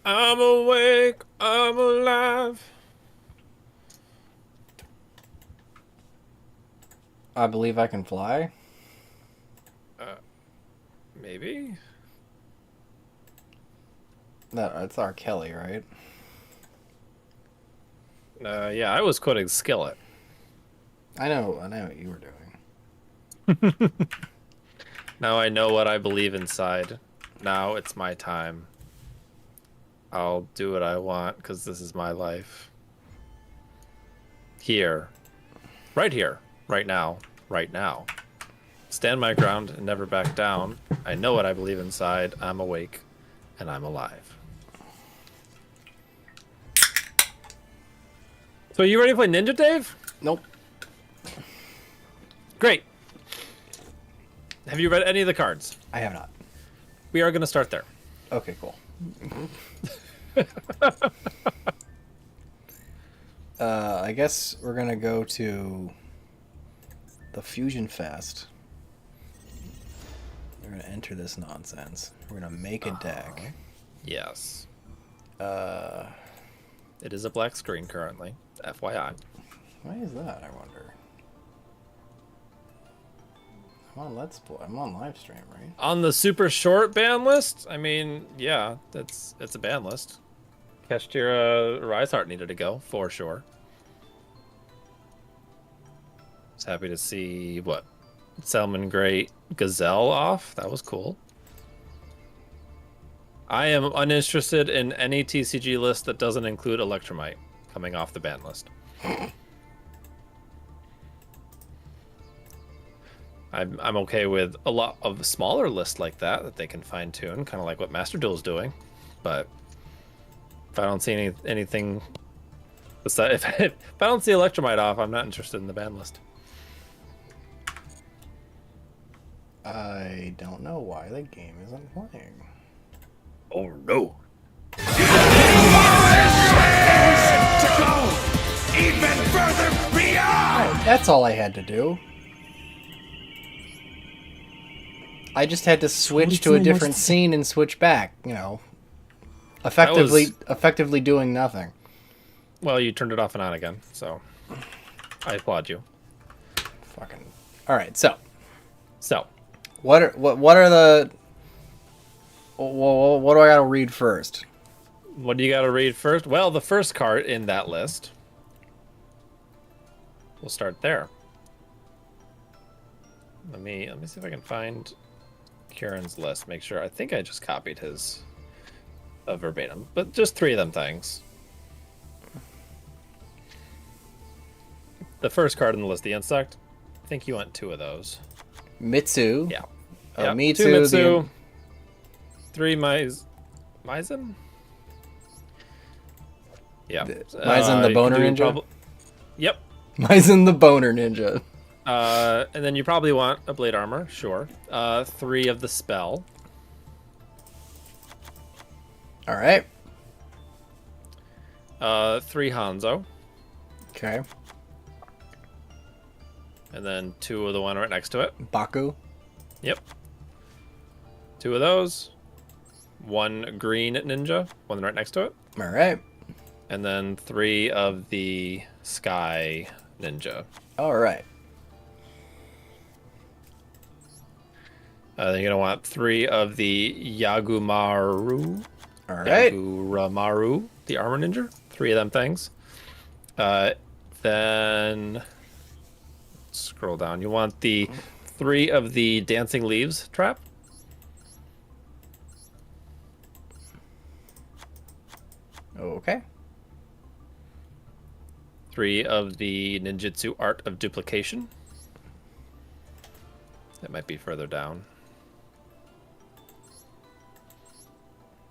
I'm awake, I'm alive. I believe I can fly. Uh, maybe? That's R. Kelly, right? Yeah, I was quoting Skillet. I know what you were doing. Now I know what I believe inside. Now it's my time. I'll do what I want because this is my life. Here. Right here. Right now. Right now. Stand my ground and never back down. I know what I believe inside. I'm awake and I'm alive. So you ready to play Ninja, Dave? Nope. Great. Have you read any of the cards? I have not. We are going to start there. Okay, cool. I guess we're gonna go to the Fusion Fest. We're gonna enter this nonsense. We're gonna make a deck. Yes. It is a black screen currently. FYI. Why is that, I wonder? I'm on Let's Play. I'm on live stream, right? On the super short ban list, I mean, yeah, it's a ban list. Kashtira Riseheart needed to go, for sure. Was happy to see, what, Salmon Great Gazelle off. That was cool. I am uninterested in any TCG list that doesn't include Electromite coming off the ban list. I'm okay with a lot of smaller lists like that they can fine tune, kind of like what Master Duel is doing. But if I don't see anything, if I don't see Electromite off, I'm not interested in the ban list. I don't know why the game isn't playing. Oh no! To go even further beyond. That's all I had to do. I just had to switch to a different scene and switch back, you know. Effectively doing nothing. Well, you turned it off and on again, so I applaud you. Fucking. All right, so What are the what do I got to read first? do you got to read first? Well, the first card in that list. We'll start there. Let me see if I can find Kieran's list. Make sure. I think I just copied his verbatim, but just 3 of them things. The first card in the list, the insect. I think you want 2 of those. Mitsu. Yeah. Oh, Yep. Mitsu. 2 Mitsu. 3 Maizen. Yeah. Maizen the Boner Ninja. Yep. Maizen the Boner Ninja. And then you probably want a Blade Armor, sure. 3 of the spell. All right. 3 Hanzo. Okay. And then 2 of the one right next to it. Baku. Yep. 2 of those. 1 green ninja, one right next to it. All right. And then 3 of the sky ninja. All right. Then you're gonna want 3 of the Yagumaru. All right. Yaguramaru, the armor ninja. 3 of them things. Then scroll down. You want the 3 of the dancing leaves trap. Okay. 3 of the ninjutsu art of duplication. That might be further down.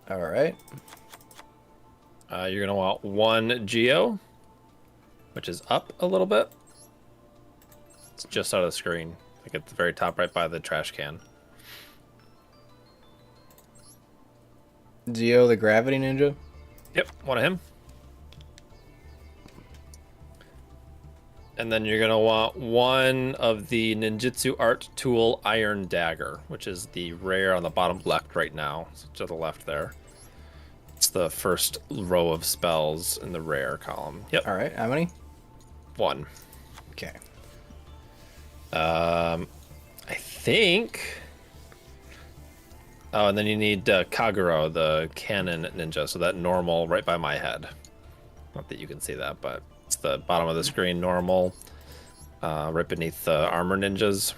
All right. You're gonna want 1 Geo, which is up a little bit. It's just out of the screen, like at the very top, right by the trash can. Zio the Gravity Ninja. Yep, one of him. And then you're gonna want 1 of the ninjutsu art tool Iron Dagger, which is the rare on the bottom left right now, so to the left there. the first row of spells in the rare column. Yep. All right, how many? 1. Okay. I think. Oh, and then you need Kaguro, the cannon ninja, so that normal right by my head. Not that you can see that, but it's the bottom of the screen, normal, right beneath the armor ninjas.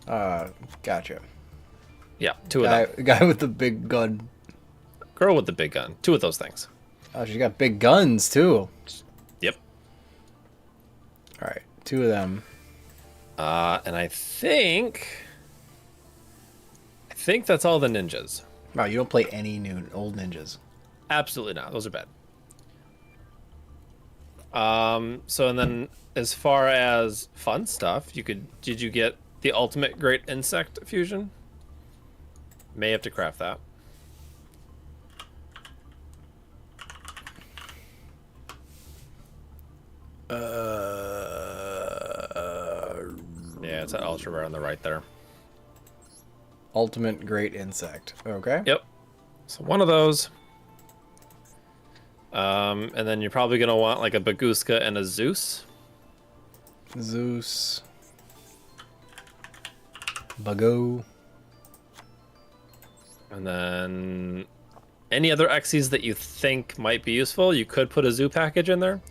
Gotcha. Yeah, 2 of them. Guy with the big gun. Girl with the big gun. 2 of those things. Oh, she's got big guns too. Yep. All right, 2 of them. And I think that's all the ninjas. Wow, you don't play any new old ninjas. Absolutely not. Those are bad. So and then as far as fun stuff, did you get the ultimate great insect fusion? May have to craft that. Yeah, it's that ultra rare on the right there. Ultimate great insect. Okay. Yep. So one of those. And then you're probably gonna want like a Baguska and a Zeus. Zeus. Bago. And then any other Xyz that you think might be useful, you could put a zoo package in there.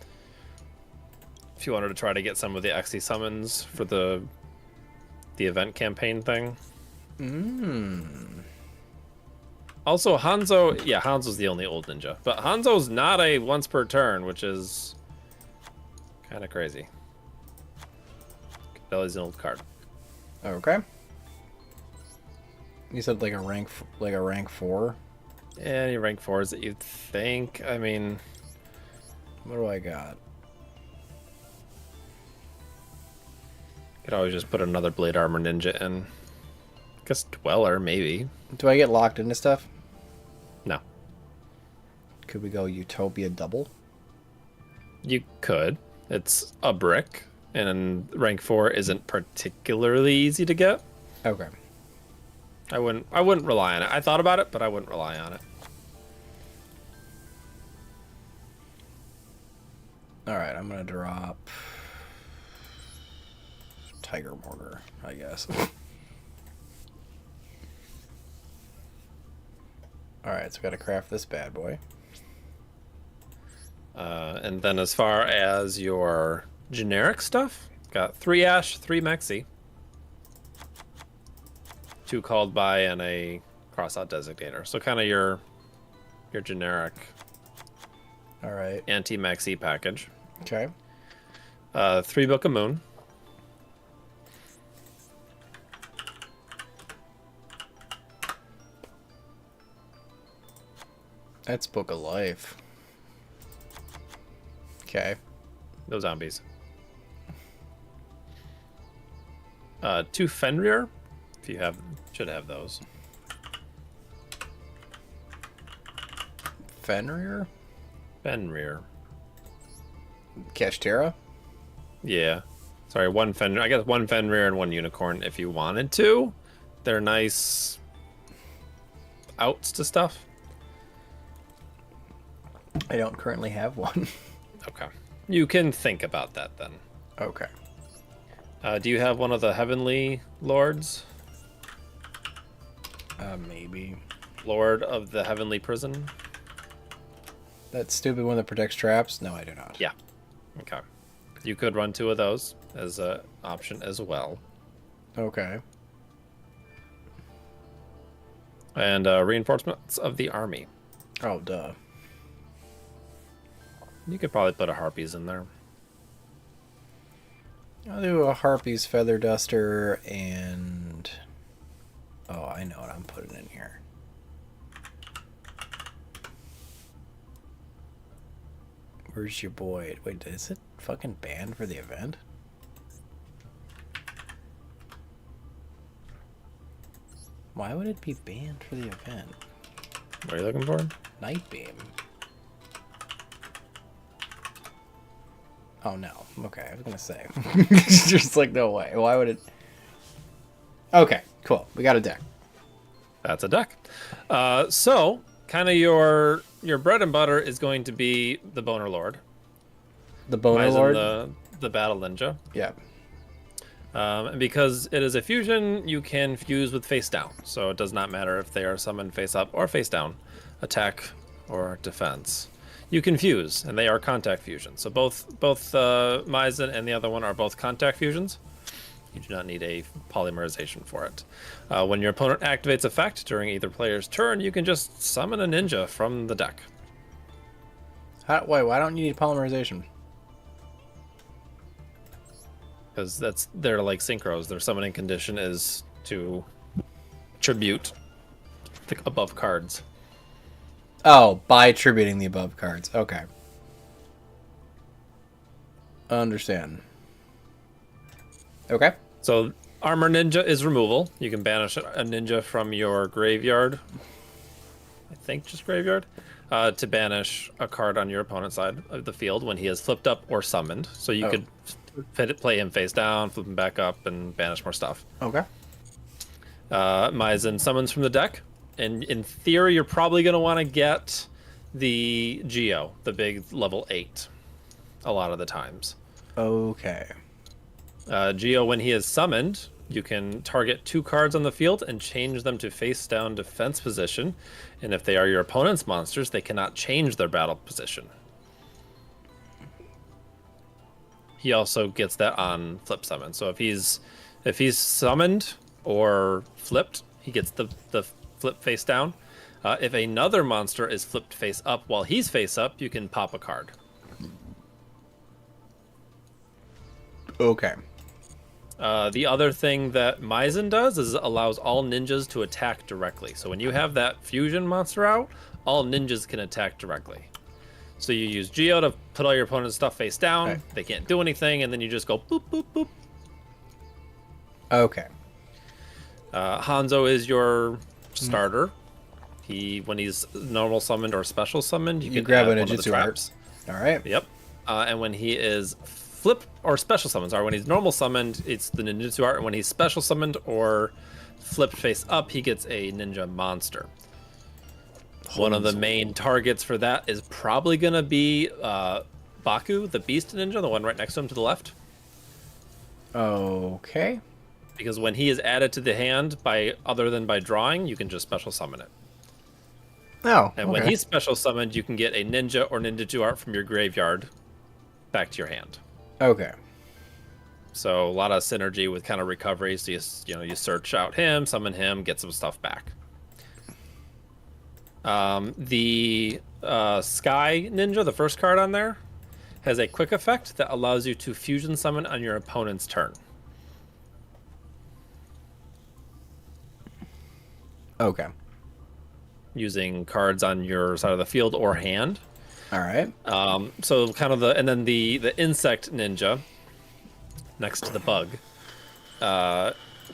If you wanted to try to get some of the Xyz summons for the event campaign thing. Also, Hanzo, yeah, Hanzo's the only old ninja. But Hanzo's not a once per turn, which is kind of crazy. That was an old card. Okay. You said like a rank 4. Any rank 4s that you think? I mean, What do I got? could always just put another Blade Armor Ninja in. I guess Dweller, maybe. Do I get locked into stuff? No. Could we go Utopia double? You could. It's a brick, and rank 4 isn't particularly easy to get. Okay. I wouldn't rely on it. I thought about it, but I wouldn't rely on it. Alright, I'm gonna drop Tiger Mortar, I guess. Alright, so we gotta craft this bad boy. And then as far as your generic stuff, got 3 Ash, 3 Mexi, 2 called by, and a crossout designator. So kind of your generic Alright. anti-Mexi package. Okay. 3 Book of Moon. That's Book of Life. Okay. No zombies. 2 Fenrir. If you should have those. Fenrir? Fenrir. Catch Terra? Yeah. Sorry, 1 Fenrir. I guess 1 Fenrir and 1 Unicorn if you wanted to. They're nice outs to stuff. I don't currently have one. Okay. You can think about that then. Okay. Do you have one of the Heavenly Lords? Maybe. Lord of the Heavenly Prison? That stupid one that protects traps? No, I do not. Yeah. Okay. You could run 2 of those as an option as well. Okay. And reinforcements of the army. Oh, duh. You could probably put a Harpies in there. I'll do a Harpy's Feather Duster and... Oh, I know what I'm putting in here. Where's your boy? Wait, is it fucking banned for the event? Why would it be banned for the event? What are you looking for? Night Beam. Oh no. Okay, I was gonna say. Just like, no way. Why would it? Okay, cool. We got a deck. That's a deck. So kind of your bread and butter is going to be the Boner Lord. The Boner Maizen, Lord? the Battle Ninja. Yeah. And because it is a fusion, you can fuse with face down. So it does not matter if they are summoned face up or face down, attack or defense. You can fuse, and they are contact fusions. So both Maizen and the other one are both contact fusions. You do not need a polymerization for it. When your opponent activates effect during either player's turn, you can just summon a ninja from the deck. Wait, why don't you need polymerization? Because they're like synchros. Their summoning condition is to tribute the above cards. Oh, by attributing the above cards. Okay. Understand. Okay. So Armor Ninja is removal. You can banish a ninja from your graveyard. I think just graveyard. To banish a card on your opponent's side of the field when he is flipped up or summoned. So you could play him face down, flip him back up, and banish more stuff. Okay. Maizen summons from the deck. And in theory, you're probably going to want to get the Geo, the big level 8, a lot of the times. Okay. Geo, when he is summoned, you can target 2 cards on the field and change them to face down defense position. And if they are your opponent's monsters, they cannot change their battle position. He also gets that on flip summon. So if he's summoned or flipped, he gets the flip face down. If another monster is flipped face up while he's face up, you can pop a card. Okay. The other thing that Maizen does is allows all ninjas to attack directly. So when you have that fusion monster out, all ninjas can attack directly. So you use Geo to put all your opponent's stuff face down. Okay. They can't do anything, and then you just go boop, boop, boop. Okay. Hanzo is your starter. When he's normal summoned or special summoned, you can grab add a one of the ninjutsu art. traps. All right. Yep. And when he is flip or special summons, when he's normal summoned, it's the ninjutsu art, and when he's special summoned or flipped face up, he gets a ninja monster. One of the main targets for that is probably going to be Baku, the beast ninja, the one right next to him to the left. Okay. Because when he is added to the hand other than by drawing, you can just special summon it. Oh. And when he's special summoned, you can get a ninja or ninjutsu art from your graveyard back to your hand. Okay. So a lot of synergy with kind of recovery. So you search out him, summon him, get some stuff back. The Sky Ninja, the first card on there, has a quick effect that allows you to fusion summon on your opponent's turn. Okay. Using cards on your side of the field or hand. All right. So kind of and then the Insect Ninja, next to the bug,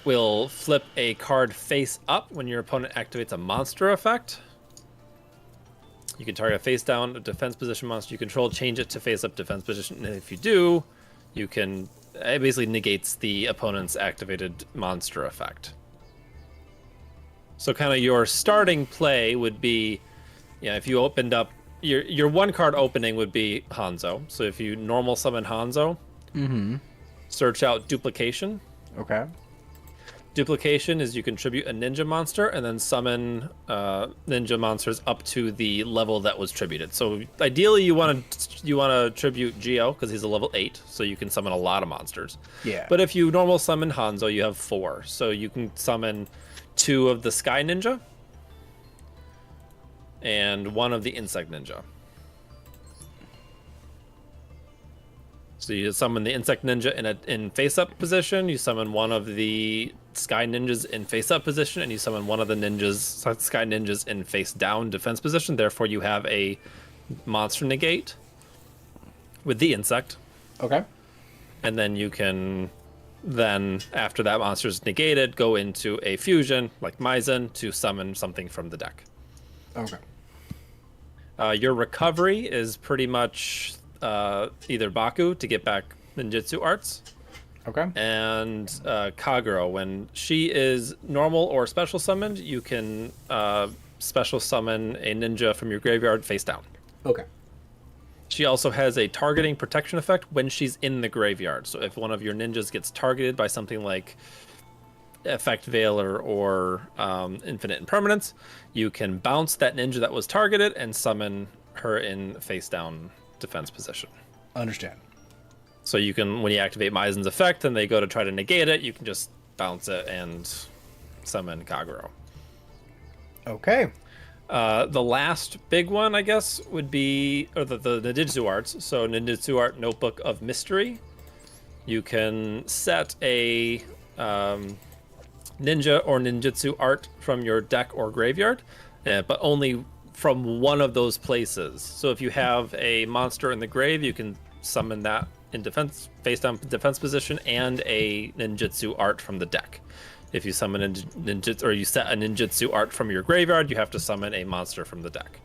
will flip a card face up when your opponent activates a monster effect. You can target a face down, a defense position monster you control, change it to face up defense position, and if you do, you can. It basically negates the opponent's activated monster effect. So kind of your starting play would be, if you opened up your one card opening would be Hanzo. So if you normal summon Hanzo, search out Duplication. Okay. Duplication is you contribute a ninja monster and then summon ninja monsters up to the level that was tributed. So ideally you want to tribute Geo because he's a level 8, so you can summon a lot of monsters. Yeah. But if you normal summon Hanzo, you have 4, so you can summon 2 of the Sky Ninja and 1 of the Insect Ninja. So you summon the Insect Ninja in face-up position, you summon 1 of the Sky Ninjas in face-up position, and you summon 1 of the Sky Ninjas in face-down defense position. Therefore, you have a monster negate with the Insect. Okay. And then you can, after that monster's negated, go into a fusion, like Maizen, to summon something from the deck. Okay. Your recovery is pretty much either Baku to get back ninjutsu arts, Okay. And Kagero. When she is normal or special summoned, you can special summon a ninja from your graveyard face down. Okay. She also has a targeting protection effect when she's in the graveyard. So if one of your ninjas gets targeted by something like Effect Veiler or Infinite Impermanence, you can bounce that ninja that was targeted and summon her in face down defense position. Understand. So you can, when you activate Maizen's effect and they go to try to negate it, you can just bounce it and summon Kagero. Okay. The last big one, I guess, would be the ninjutsu arts. So ninjutsu art Notebook of Mystery. You can set a ninja or ninjutsu art from your deck or graveyard, but only from one of those places. So if you have a monster in the grave, you can summon that in defense, face down defense position, and a ninjutsu art from the deck. If you summon a ninjutsu, or you set a ninjutsu art from your graveyard, you have to summon a monster from the deck.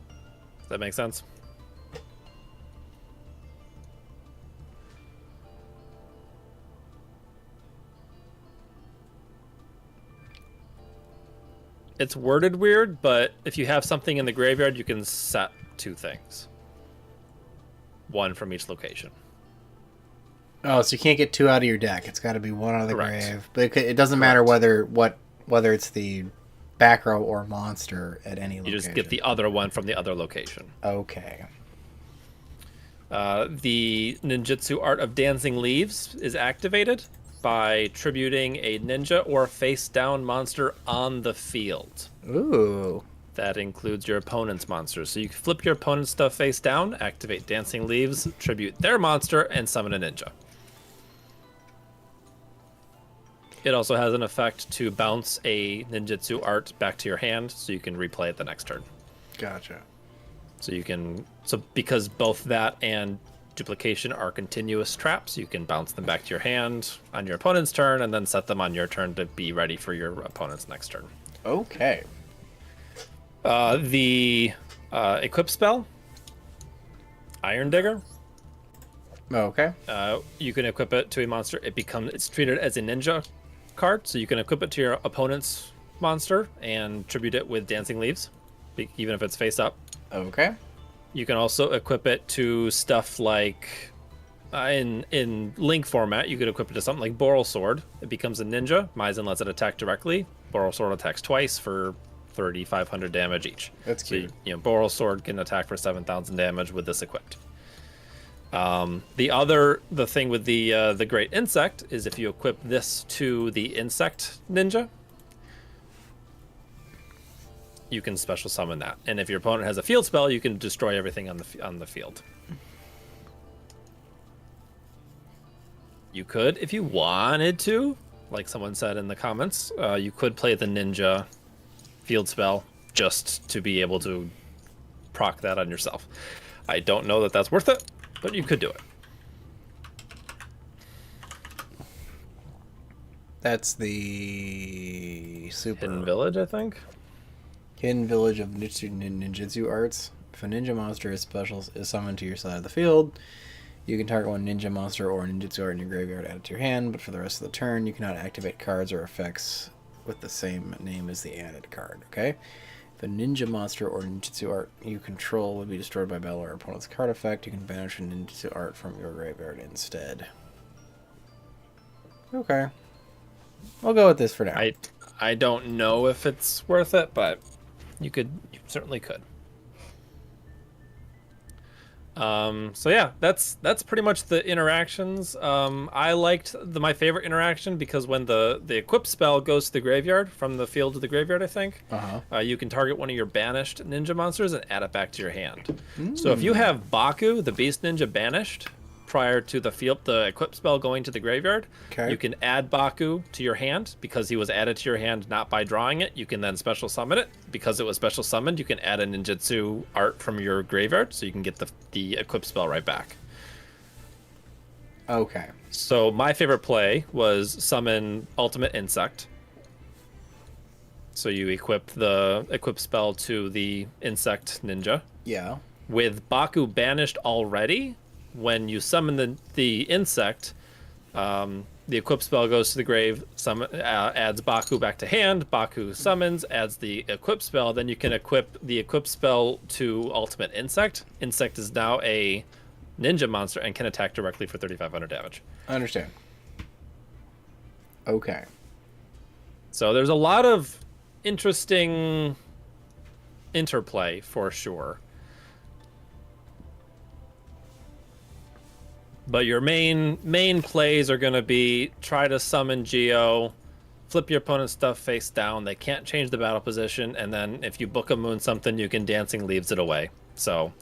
Does that make sense? It's worded weird, but if you have something in the graveyard, you can set 2 things. One from each location. Oh, so you can't get 2 out of your deck. It's got to be 1 out of the Correct. grave. But it doesn't matter whether it's the back row or monster at any location. You just get the other one from the other location. Okay. The ninjutsu art of Dancing Leaves is activated by tributing a ninja or face down monster on the field. Ooh. That includes your opponent's monsters. So you can flip your opponent's stuff face down, activate Dancing Leaves, tribute their monster, and summon a ninja. It also has an effect to bounce a ninjutsu art back to your hand, so you can replay it the next turn. Gotcha. So because both that and duplication are continuous traps, you can bounce them back to your hand on your opponent's turn, and then set them on your turn to be ready for your opponent's next turn. Okay. The equip spell, Iron Digger. Okay. You can equip it to a monster. It's treated as a ninja card, so you can equip it to your opponent's monster and tribute it with Dancing Leaves, even if it's face up. Okay. You can also equip it to stuff like in Link format. You could equip it to something like Boral Sword. It becomes a ninja. Maizen lets it attack directly. Boral Sword attacks twice for 3,500 damage each. That's cute. So, Boral Sword can attack for 7,000 damage with this equipped. The thing with the Great Insect is if you equip this to the Insect Ninja, you can special summon that. And if your opponent has a field spell, you can destroy everything on the field. You could, if you wanted to, like someone said in the comments, you could play the Ninja field spell just to be able to proc that on yourself. I don't know that that's worth it, but you could do it. That's the super Hidden Village, I think. Hidden Village of Ninjutsu Arts. If a ninja monster is summoned to your side of the field, you can target one ninja monster or ninjutsu art in your graveyard, add it to your hand, but for the rest of the turn, you cannot activate cards or effects with the same name as the added card, okay? If a ninja monster or ninjutsu art you control would be destroyed by battle or opponent's card effect, you can banish a ninjutsu art from your graveyard instead. Okay. I'll go with this for now. I don't know if it's worth it, but you certainly could. So yeah, that's pretty much the interactions. I liked my favorite interaction because when the equip spell goes to the graveyard, from the field to the graveyard, I think, you can target one of your banished ninja monsters and add it back to your hand. So if you have Baku, the beast ninja, banished prior to the equip spell going to the graveyard, Okay. you can add Baku to your hand because he was added to your hand not by drawing it. You can then special summon it. Because it was special summoned, you can add a ninjutsu art from your graveyard, so you can get the equip spell right back. Okay. So my favorite play was summon Ultimate Insect. So you equip the equip spell to the Insect Ninja. Yeah. With Baku banished already, when you summon the insect, the equip spell goes to the grave, adds Baku back to hand, Baku summons, adds the equip spell, then you can equip the equip spell to Ultimate Insect. Insect is now a ninja monster and can attack directly for 3,500 damage. I understand. Okay. So there's a lot of interesting interplay for sure. But your main plays are going to be try to summon Geo, flip your opponent's stuff face down. They can't change the battle position, and then if you book a moon something, you can Dancing Leaves it away. So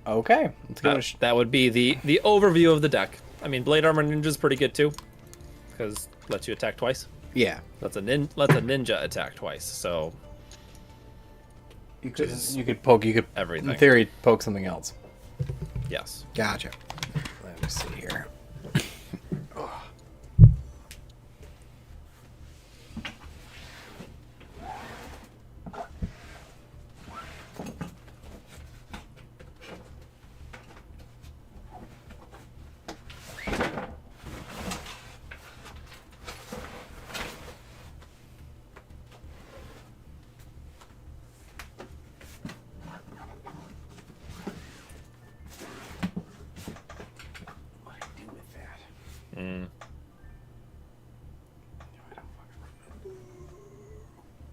Okay. that would be the overview of the deck. I mean, Blade Armor Ninja is pretty good too, because lets you attack twice. Yeah. Lets a ninja attack twice. So You could poke. You could everything. in theory poke something else. Yes. Gotcha. Let me see here.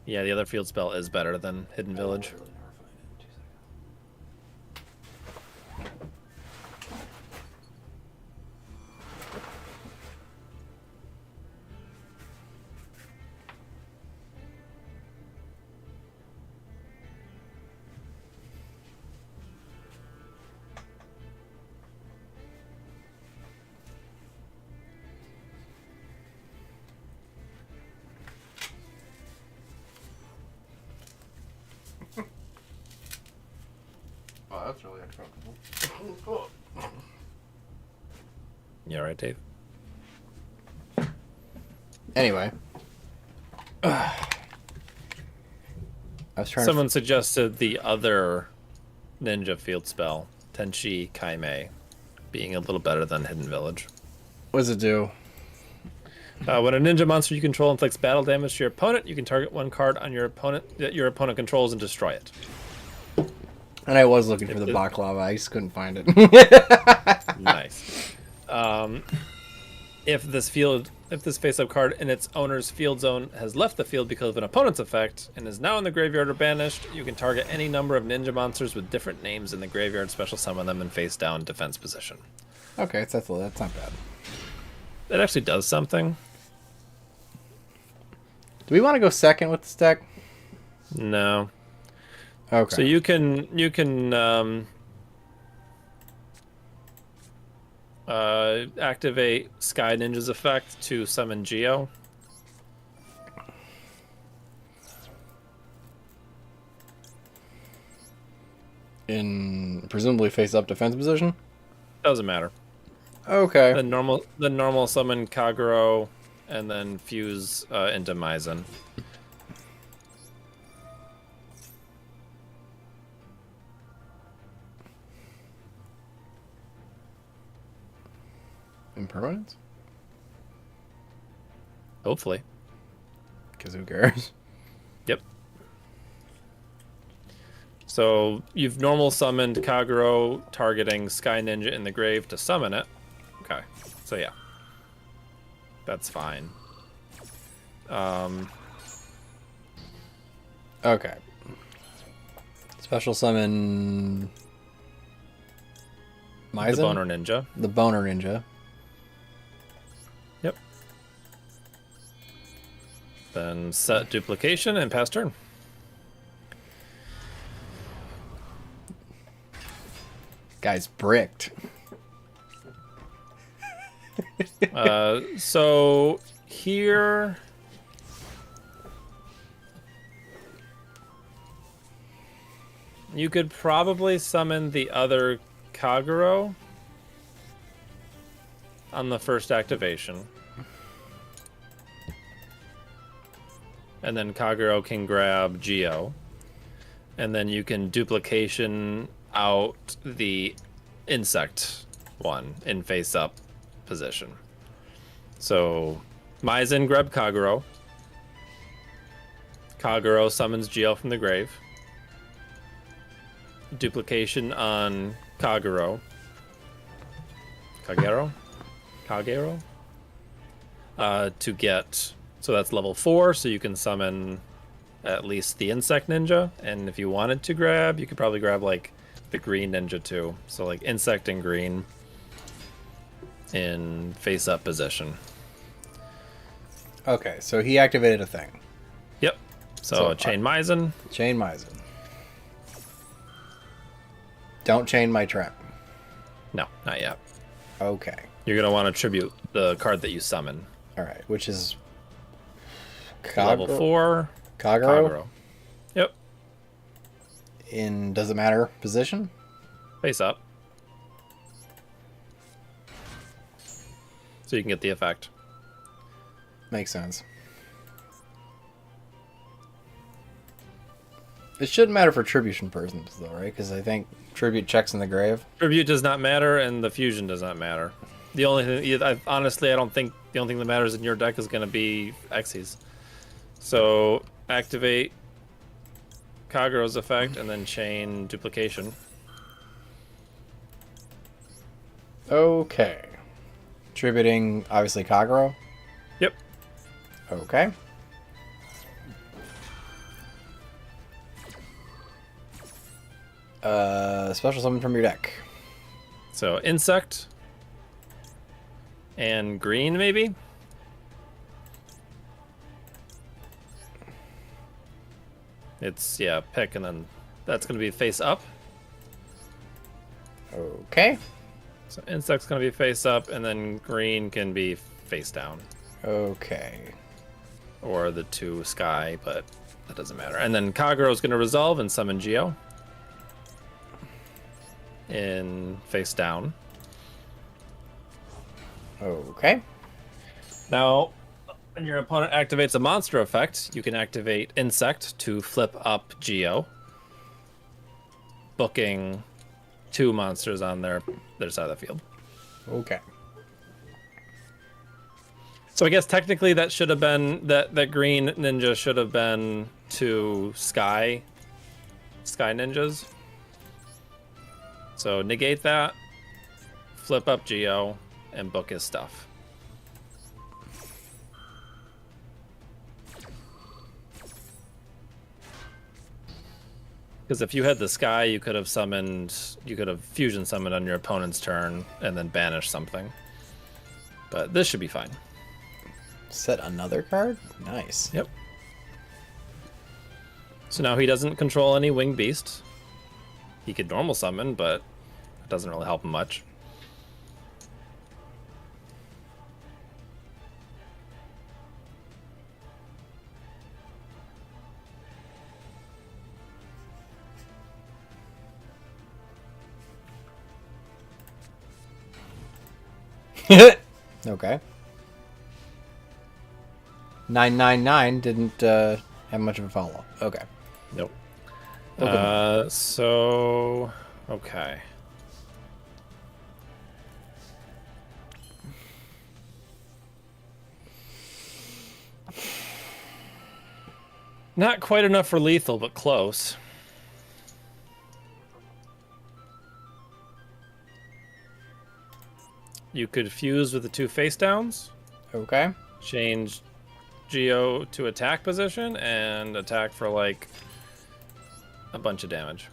Yeah, the other field spell is better than Hidden Village. Oh, that's really uncomfortable. You all right, Dave? Anyway. I was trying Someone suggested the other ninja field spell, Tenshi Kaimei, being a little better than Hidden Village. What does it do? When a ninja monster you control inflicts battle damage to your opponent, you can target one card on your opponent that your opponent controls and destroy it. And I was looking for the baklava. I just couldn't find it. Nice. If this face-up card in its owner's field zone has left the field because of an opponent's effect and is now in the graveyard or banished, you can target any number of ninja monsters with different names in the graveyard, special summon them in face-down defense position. Okay, that's not bad. That actually does something. Do we want to go second with this deck? No. Okay. So you can activate Sky Ninja's effect to summon Geo. In presumably face-up defense position? Doesn't matter. Okay. The normal summon Kagero, and then fuse into Maizen. Impermanence? Hopefully. Because who cares? Yep. So you've normal summoned Kagero, targeting Sky Ninja in the grave to summon it. Okay. So yeah. That's fine. Okay. Special summon... Maizen? The Boner Ninja. The Boner Ninja. Yep. Then set duplication and pass turn. Guy's bricked. So here... You could probably summon the other Kagero on the first activation. And then Kagero can grab Geo. And then you can duplication out the insect one in face up position. So Maizen grab Kagero. Kagero summons Geo from the grave. Duplication on Kagero. Kagero? To get... So that's level 4, so you can summon at least the insect ninja. And if you wanted to grab, you could probably grab, like, the green ninja, too. So, like, insect and green in face-up position. Okay, so he activated a thing. Yep. So Chain Maizen. Chain Maizen. Don't chain my trap. No, not yet. Okay. You're going to want to tribute the card that you summon. Alright, which is... Level 4. Kagero? Yep. In, does it matter, position? Face up. So you can get the effect. Makes sense. It shouldn't matter for tribution persons, though, right? Because I think tribute checks in the grave. Tribute does not matter, and the fusion does not matter. The only thing, honestly, I don't think the only thing that matters in your deck is going to be Xyz. So activate Kagero's effect, and then chain duplication. Okay. Tributing, obviously, Kagero. Yep. Okay. Special summon from your deck. So insect and green, maybe. It's pick, and then that's going to be face up. Okay. So insect's going to be face up, and then green can be face down. Okay. Or the 2 sky, but that doesn't matter. And then Kagero's going to resolve and summon Geo in face down. Okay. Now, when your opponent activates a monster effect, you can activate Insect to flip up Geo, booking 2 monsters on their side of the field. Okay. So I guess technically that should have been that green ninja should have been 2 sky ninjas. So negate that, flip up Geo, and book his stuff. Because if you had the sky, you could have fusion summoned on your opponent's turn and then banish something. But this should be fine. Set another card? Nice. Yep. So now he doesn't control any winged beasts. He could normal summon, but it doesn't really help him much. Okay. 999 didn't have much of a follow-up. Okay. Nope. Okay. Okay. Not quite enough for lethal, but close. You could fuse with the 2 face downs. Okay. Change Geo to attack position and attack for like a bunch of damage.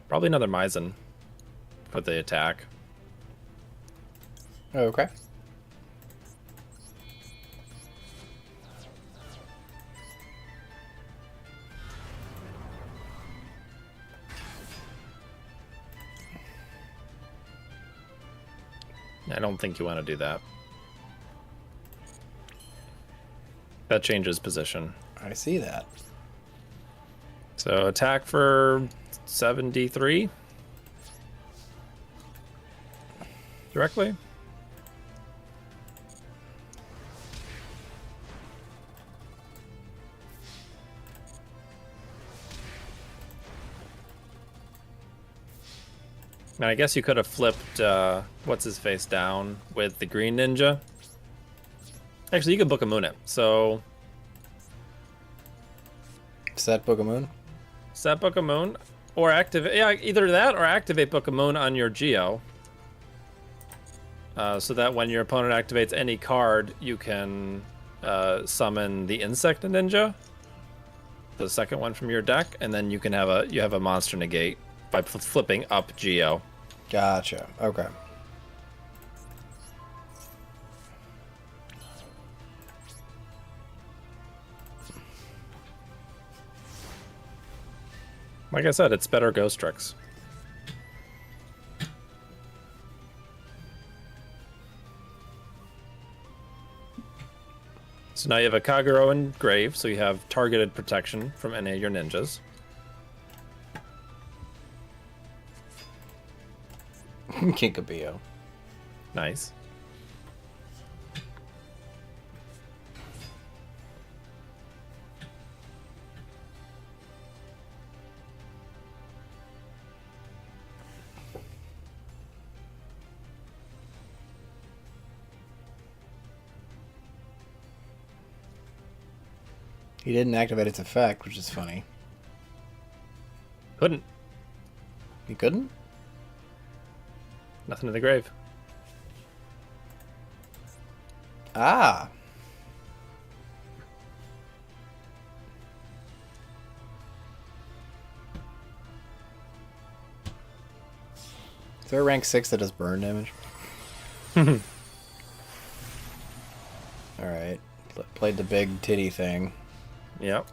Probably another Maizen for the attack. Okay. I don't think you want to do that. That changes position. I see that. So attack for 73 directly. And I guess you could have flipped what's his face down with the green ninja. Actually, you could book a moon it. So Set Book of Moon. set book a moon, or activate. Yeah, either that or activate book a moon on your Geo. So that when your opponent activates any card, you can summon the insect ninja, the second one from your deck, and then you can have a monster negate by flipping up Geo. Gotcha. Okay. Like I said, it's better Ghost Tricks. So now you have a Kagero and Grave, so you have targeted protection from any of your ninjas. Kinkabio. Nice. He didn't activate its effect, which is funny. Couldn't. He couldn't? Nothing in the grave. Ah. Is there a rank 6 that does burn damage? Alright. Played the big titty thing. Yep.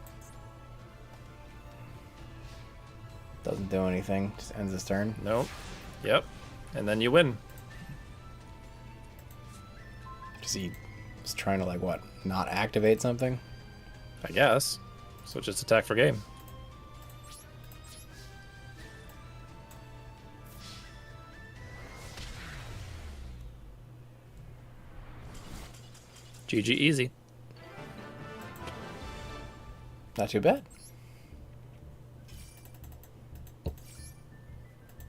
Doesn't do anything. Just ends his turn. Nope. Yep. And then you win. Does he was trying to, like, what? Not activate something? I guess. So just attack for game. GG easy. Not too bad.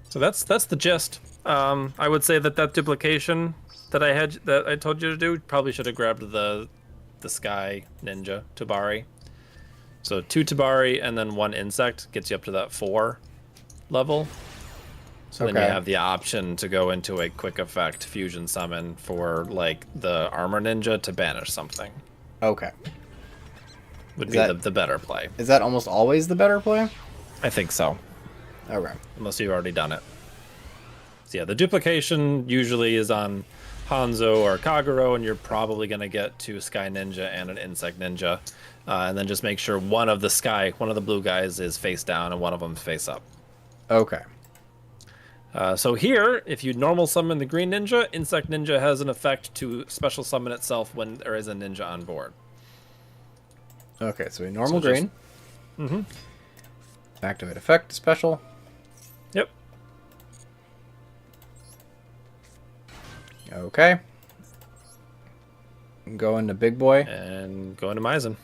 So that's the gist. I would say that duplication that I told you to do probably should have grabbed the Sky Ninja Tabari. So 2 Tabari and then 1 insect gets you up to that 4 level. So then you have the option to go into a quick effect fusion summon for like the armor ninja to banish something. Okay. Would be the better play. Is that almost always the better play? I think so. Okay. Unless you've already done it. So yeah, the duplication usually is on Hanzo or Kagero, and you're probably going to get 2 Sky Ninja and an Insect Ninja. And then just make sure one of the blue guys is face down and one of them is face up. Okay. So here, if you normal summon the green ninja, Insect Ninja has an effect to special summon itself when there is a ninja on board. Okay, so a normal So just- green. Activate effect, special. Yep. Okay. Go into big boy. And go into Maizen.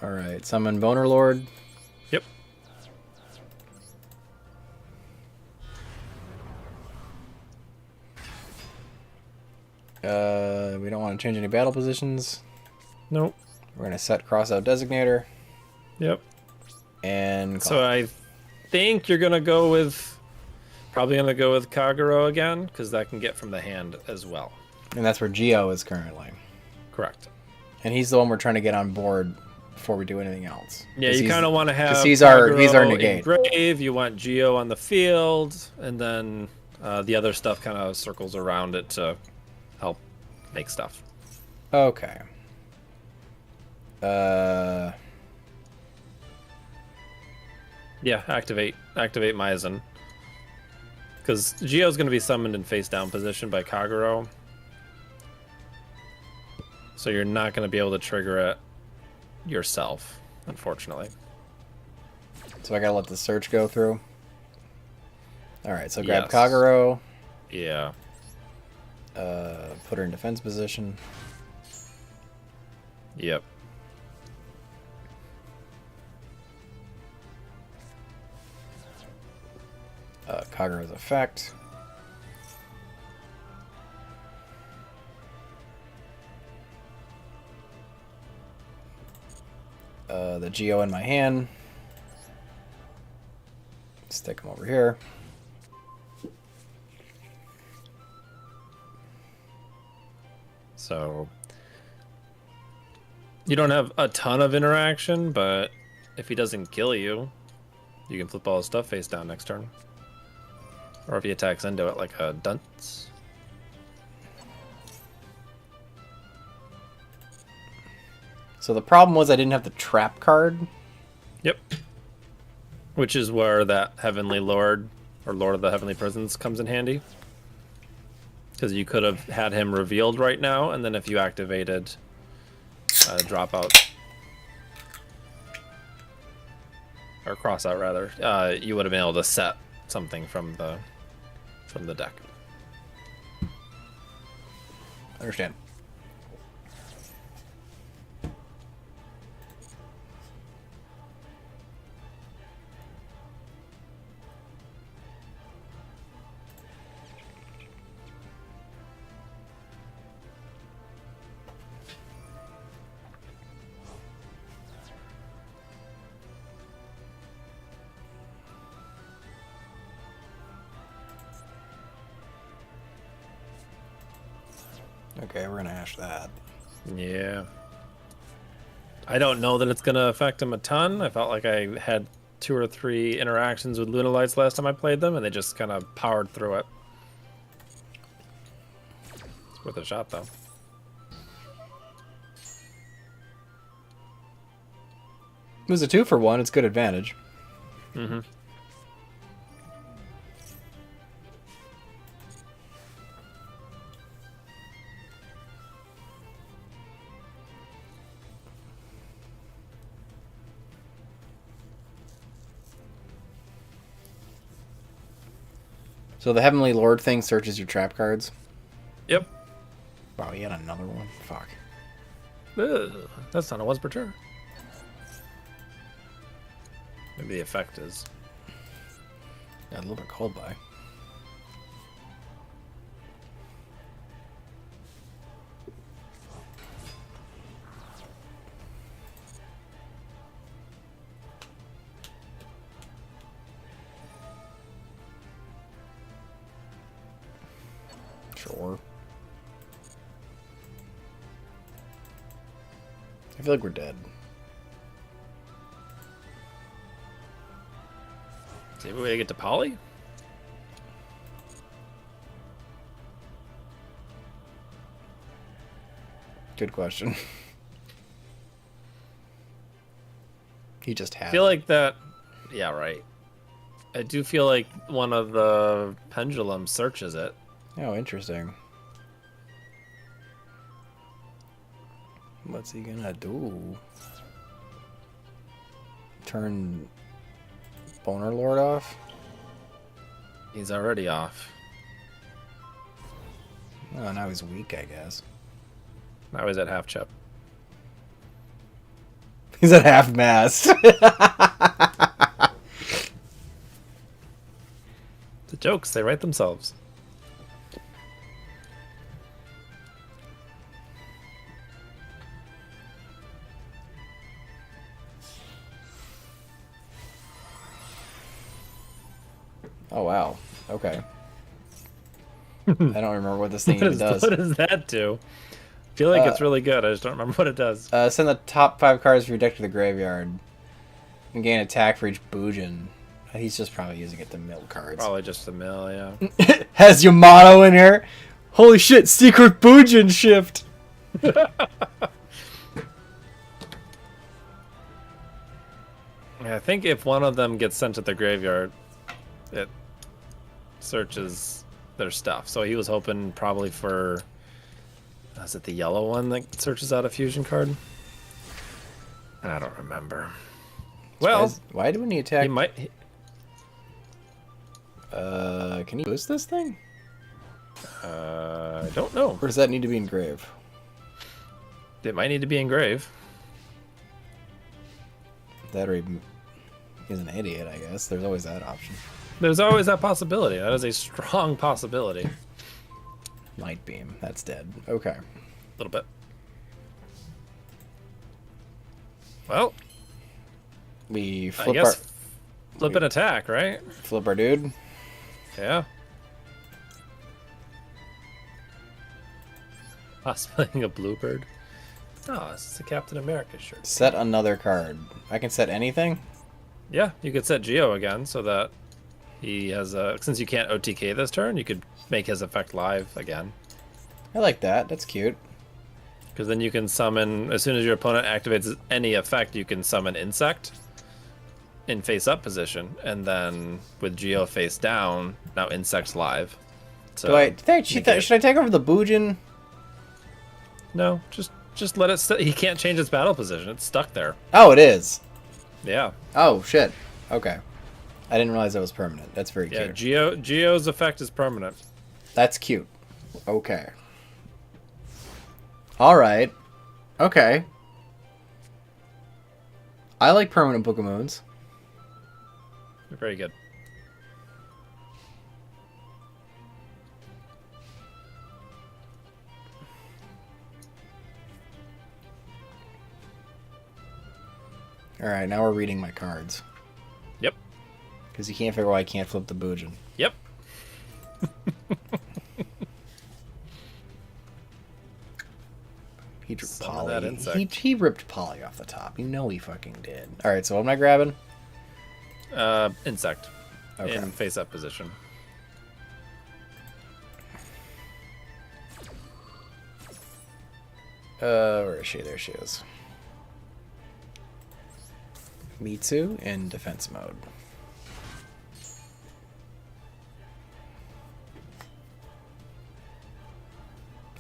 Alright, summon Boner Lord. Yep. We don't want to change any battle positions. Nope. We're going to set Crossout Designator. Yep. And call. So I think you're gonna go with Kagero again, because that can get from the hand as well. And that's where Geo is currently. Correct. And he's the one we're trying to get on board before we do anything else. Yeah, you kind of want to have. Because he's our Kagero negate. in grave. You want Geo on the field, and then the other stuff kind of circles around it to help make stuff. Okay. Yeah, activate Maizen. Because Geo's going to be summoned in face down position by Kagero. So you're not going to be able to trigger it yourself, unfortunately. So I gotta let the search go through. Alright, so grab Yes. Kagero. Yeah. Put her in defense position. Yep. Kagero Kagura's effect. The Geo in my hand. Stick him over here. So you don't have a ton of interaction, but if he doesn't kill you, you can flip all his stuff face down next turn. Or if he attacks into it like a dunce. So the problem was I didn't have the trap card. Yep. Which is where that Heavenly Lord, or Lord of the Heavenly Prisons, comes in handy. Because you could have had him revealed right now, and then if you activated Dropout, or Crossout rather, you would have been able to set something from the deck. Understand. Okay, we're gonna ash that. Yeah. I don't know that it's going to affect him a ton. I felt like I had 2 or 3 interactions with Lunalights last time I played them, and they just kind of powered through it. It's worth a shot, though. It was a 2-for-1. It's good advantage. Mm-hmm. So the Heavenly Lord thing searches your trap cards. Yep. Wow, he had another one? Fuck. Ugh, that's not a once per turn. Maybe the effect is. Yeah, a little bit cold by. Sure. I feel like we're dead. Is there a way to get to Polly? Good question. He just had I feel like that. Yeah, right. I do feel like one of the pendulums searches it. Oh, interesting. What's he gonna do? Turn Boner Lord off? He's already off. Oh, now he's weak, I guess. Now he's at half chip. He's at half mast. The jokes, they write themselves. Oh, wow. Okay. I don't remember what this thing even does. What does that do? I feel like it's really good. I just don't remember what it does. Send the top 5 cards of your deck to the graveyard. And gain attack for each Bujin. He's just probably using it to mill cards. Probably just a mill, yeah. Has Yamato in here? Holy shit, secret Bujin shift! I think if one of them gets sent to the graveyard, it searches their stuff. So he was hoping probably for... Is it the yellow one that searches out a fusion card? I don't remember. Well, why didn't he attack? he might... Can he boost this thing? I don't know. Or does that need to be engraved? It might need to be engraved. That or he's an idiot, I guess. There's always that option. There's always that possibility. That is a strong possibility. Light beam. That's dead. Okay. A little bit. Well, We I flip guess flip an attack, right? our dude. Yeah. Cosplaying a bluebird. Oh, this is a Captain America shirt. Set another card. I can set anything? Yeah, you could set Geo again so that he has a... Since you can't OTK this turn, you could make his effect live again. I like that. That's cute. Because then you can summon... As soon as your opponent activates any effect, you can summon Insect in face-up position. And then with Geo face down, now Insect's live. So Should I take over the Boojin? No, just let it... He can't change its battle position. It's stuck there. Oh, it is. Yeah. Oh, shit. Okay. I didn't realize that was permanent. That's very cute. Yeah, Geo's effect is permanent. That's cute. Okay. Alright. Okay. I like permanent Pokemoons. Very good. Alright, now we're reading my cards. Yep. Because you can't figure why I can't flip the Boojin. Yep. He drew Summon that Polly. insect. He ripped Polly off the top. You know he fucking did. Alright, so what am I grabbing? Insect. Okay. In face-up position. Where is she? There she is. Mitsu in defense mode.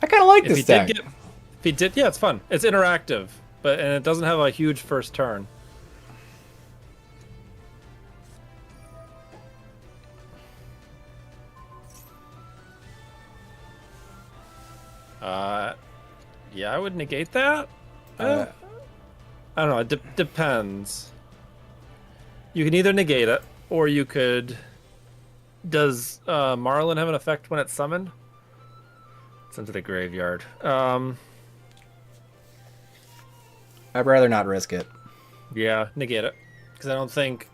I kind of like this deck. If he did, yeah, it's fun. It's interactive, and it doesn't have a huge first turn. Yeah, I would negate that. I don't know. It depends. You can either negate it, or you could... Does Marlin have an effect when it's summoned? It's into the graveyard. I'd rather not risk it. Yeah, negate it. Because I don't think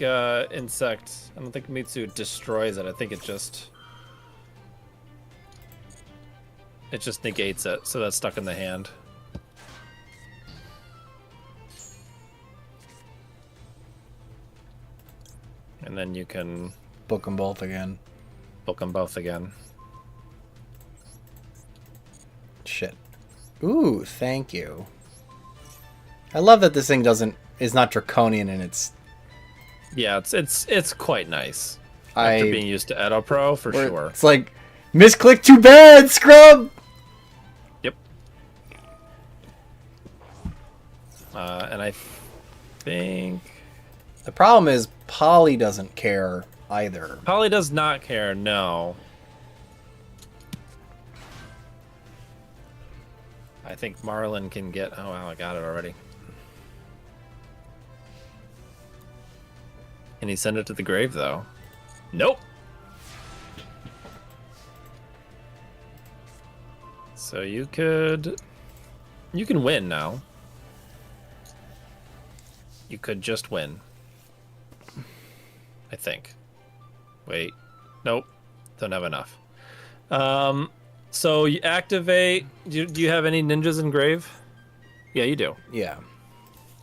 Insect... I don't think Mitsu destroys it. I think it just negates it, so that's stuck in the hand. And then you can Book them both again. book them both again. Shit. Ooh, thank you. I love that this thing is not draconian in its... Yeah, it's quite nice. After being used to Edo Pro, for sure. It's like, misclick too bad, scrub! Yep. And I think... The problem is, Polly doesn't care either. Polly does not care, no. I think Marlin can get... Oh, wow, I got it already. Can he send it to the grave, though? Nope. So you can win now. You could just win. I think. Wait. Nope. Don't have enough. So you activate... Do you have any ninjas in grave? Yeah, you do. Yeah.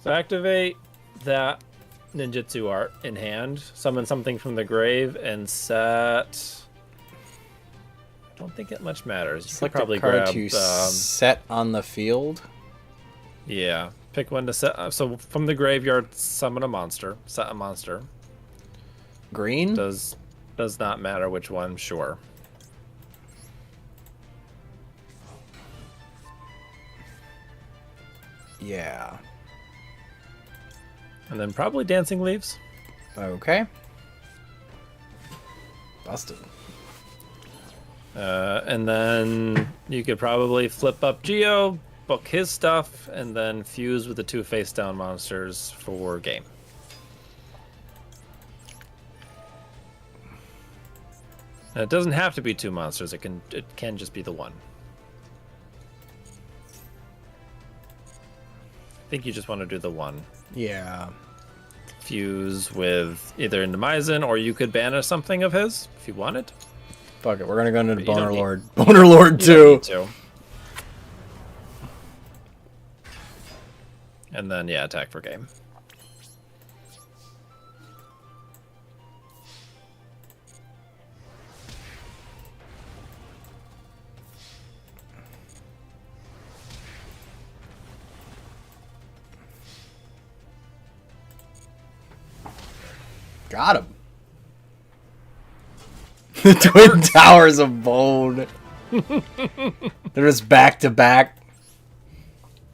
So activate that ninjutsu art in hand. Summon something from the grave and set... I don't think it much matters. You could Select probably a card grab... to set on the field. Yeah. Pick one to set... So from the graveyard, summon a monster. Set a monster. Green? Does not matter which one, sure. Yeah. And then probably Dancing Leaves. Okay. Busted. And then you could probably flip up Geo, book his stuff, and then fuse with the two face-down monsters for game. And it doesn't have to be 2 monsters. It can just be the one. I think you just want to do the one. Yeah. Fuse with either into Maizen, or you could banish something of his if you wanted. Fuck it. We're gonna go into But you don't Boner need- Lord. Boner Lord You don't too. need to. And then, yeah, attack for game. Got him. The Twin Towers of Bone. They're just back to back.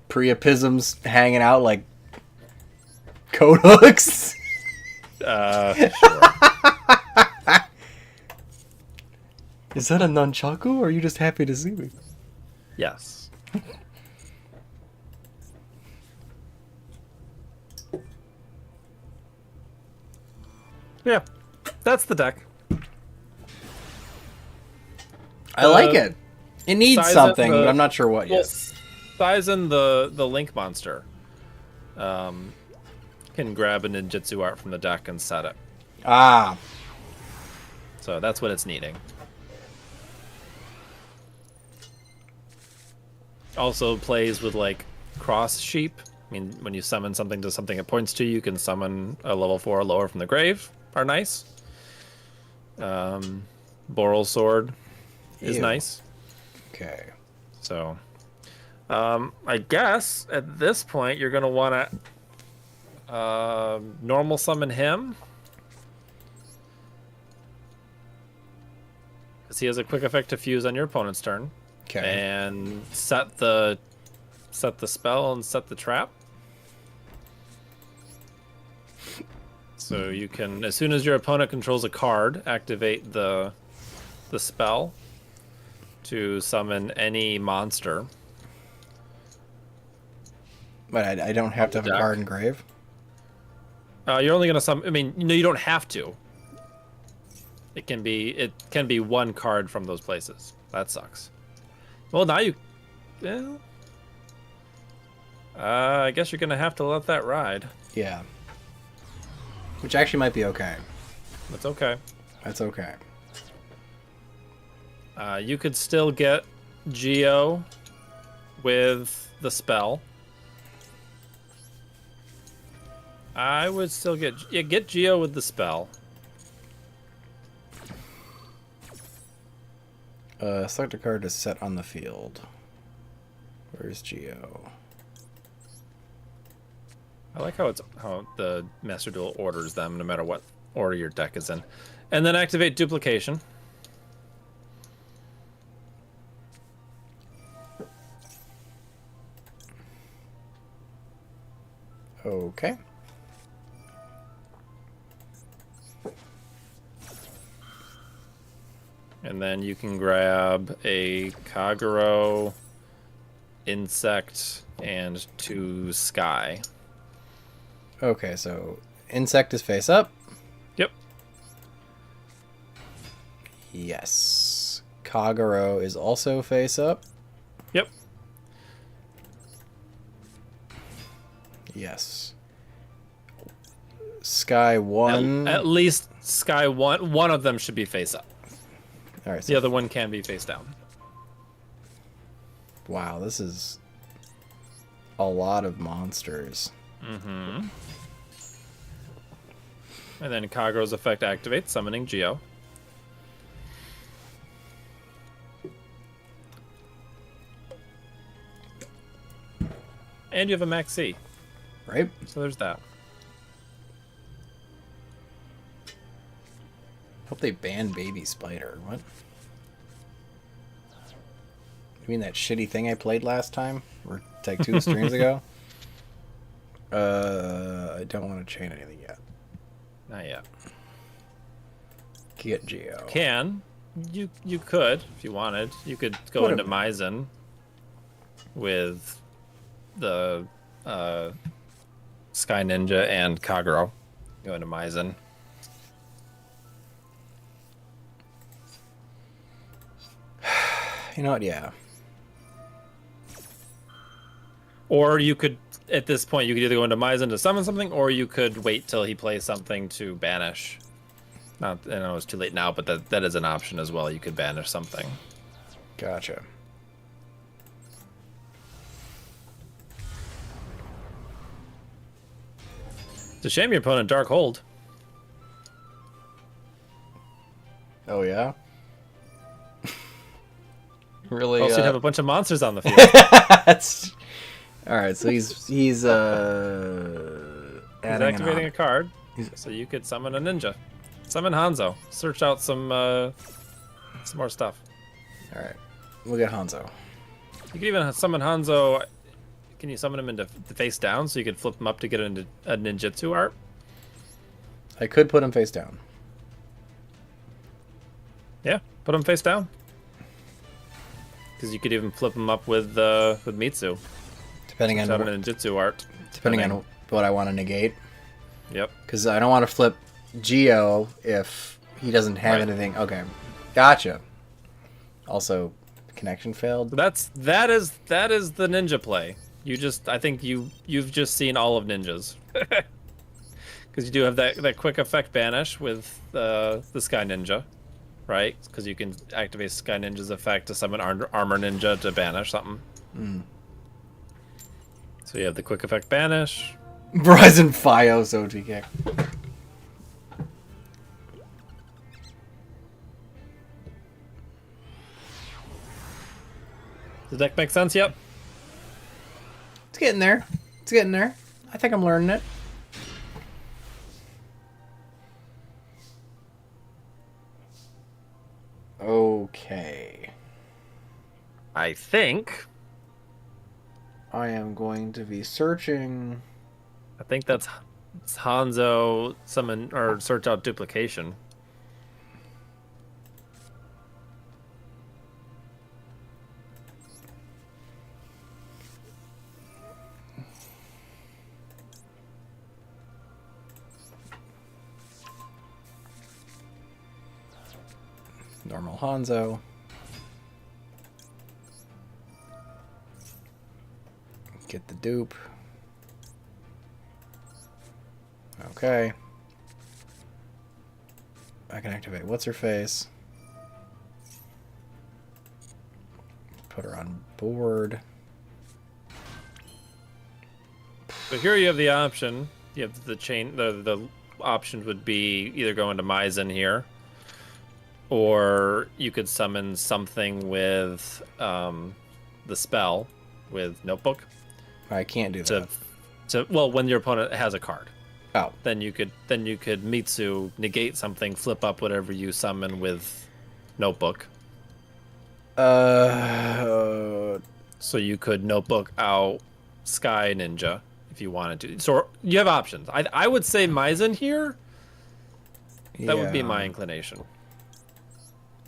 Priapisms hanging out like coat hooks. Sure. Is that a nunchaku, or are you just happy to see me? Yes. Yeah, that's the deck. I like it. It needs size of something, the- but I'm not sure what Well, yet. Sizen, the Link monster, can grab a ninjutsu art from the deck and set it. Ah, So that's what it's needing. Also plays with like cross sheep. I mean, when you summon something to something it points to, you can summon a level 4 or lower from the grave. Are nice. Boral sword is Ew. nice. okay. So, I guess at this point you're gonna want to normal summon him, because he has a quick effect to fuse on your opponent's turn, Okay. and set the spell and set the trap. So you can, as soon as your opponent controls a card, activate the spell to summon any monster. But I don't have to have a Deck. card in grave. You're only gonna summon. I mean, no, you don't have to. It can be one card from those places. That sucks. Well, now you. Yeah. I guess you're gonna have to let that ride. Yeah. Which actually might be okay. That's okay. That's okay. You could still get Geo with the spell. I would still get Geo with the spell. Select a card to set on the field. Where's Geo? I like how the Master Duel orders them, no matter what order your deck is in. And then activate duplication. Okay. And then you can grab a Kagero, Insect, and 2 Sky. Okay, so insect is face up. Yep. Yes. Kagero is also face up. Yep. Yes. Sky 1. At least Sky 1. One of them should be face up. All right. The other one can be face down. Wow, this is a lot of monsters. Mm-hmm. And then Kagero's effect activates, summoning Geo. And you have a Max C. Right? So there's that. Hope they ban Baby Spider. What? You mean that shitty thing I played last time? Or like 2 streams ago? I don't want to chain anything yet. Not yet. Get Geo. You could, if you wanted. You could go What into a- Maizen with the Sky Ninja and Kagero. Go into Maizen. You know what? Yeah. Or you could, at this point, you could either go into Maizen to summon something, or you could wait till he plays something to banish. Not, I know it's too late now, but that is an option as well. You could banish something. Gotcha. It's a shame your opponent Dark Hold. Oh yeah. Really? Also, you'd have a bunch of monsters on the field. That's... All right, so he's He's adding activating a card, so you could summon a ninja. Summon Hanzo. Search out some more stuff. All right, we'll get Hanzo. You could even summon Hanzo. Can you summon him into face down so you could flip him up to get into a ninjutsu art? I could put him face down. Yeah, put him face down. Because you could even flip him up with Mitsu. Depending on a ninjutsu art. Depending on what I want to negate. Yep. Because I don't want to flip Geo if he doesn't have anything. Okay, gotcha. Also, connection failed. So that is the ninja play. I think you've just seen all of ninjas. Because you do have that quick effect banish with the Sky Ninja, right? Because you can activate Sky Ninja's effect to summon Armor Ninja to banish something. So you have the quick effect banish. Verizon Fios OTK. Does the deck make sense? Yep. It's getting there. It's getting there. I think I'm learning it. Okay. I think I am going to be searching. I think that's Hanzo summon or search out duplication. Normal Hanzo. Get the dupe. Okay. I can activate what's her face. Put her on board. So here you have the option. You have the chain. The option would be either go into Maizen here, or you could summon something with the spell with Notebook. I can't do that. Well, when your opponent has a card. Oh. Then you could Mitsu negate something, flip up whatever you summon with Notebook. So you could Notebook out Sky Ninja if you wanted to. So you have options. I would say Maizen here. That would be my inclination.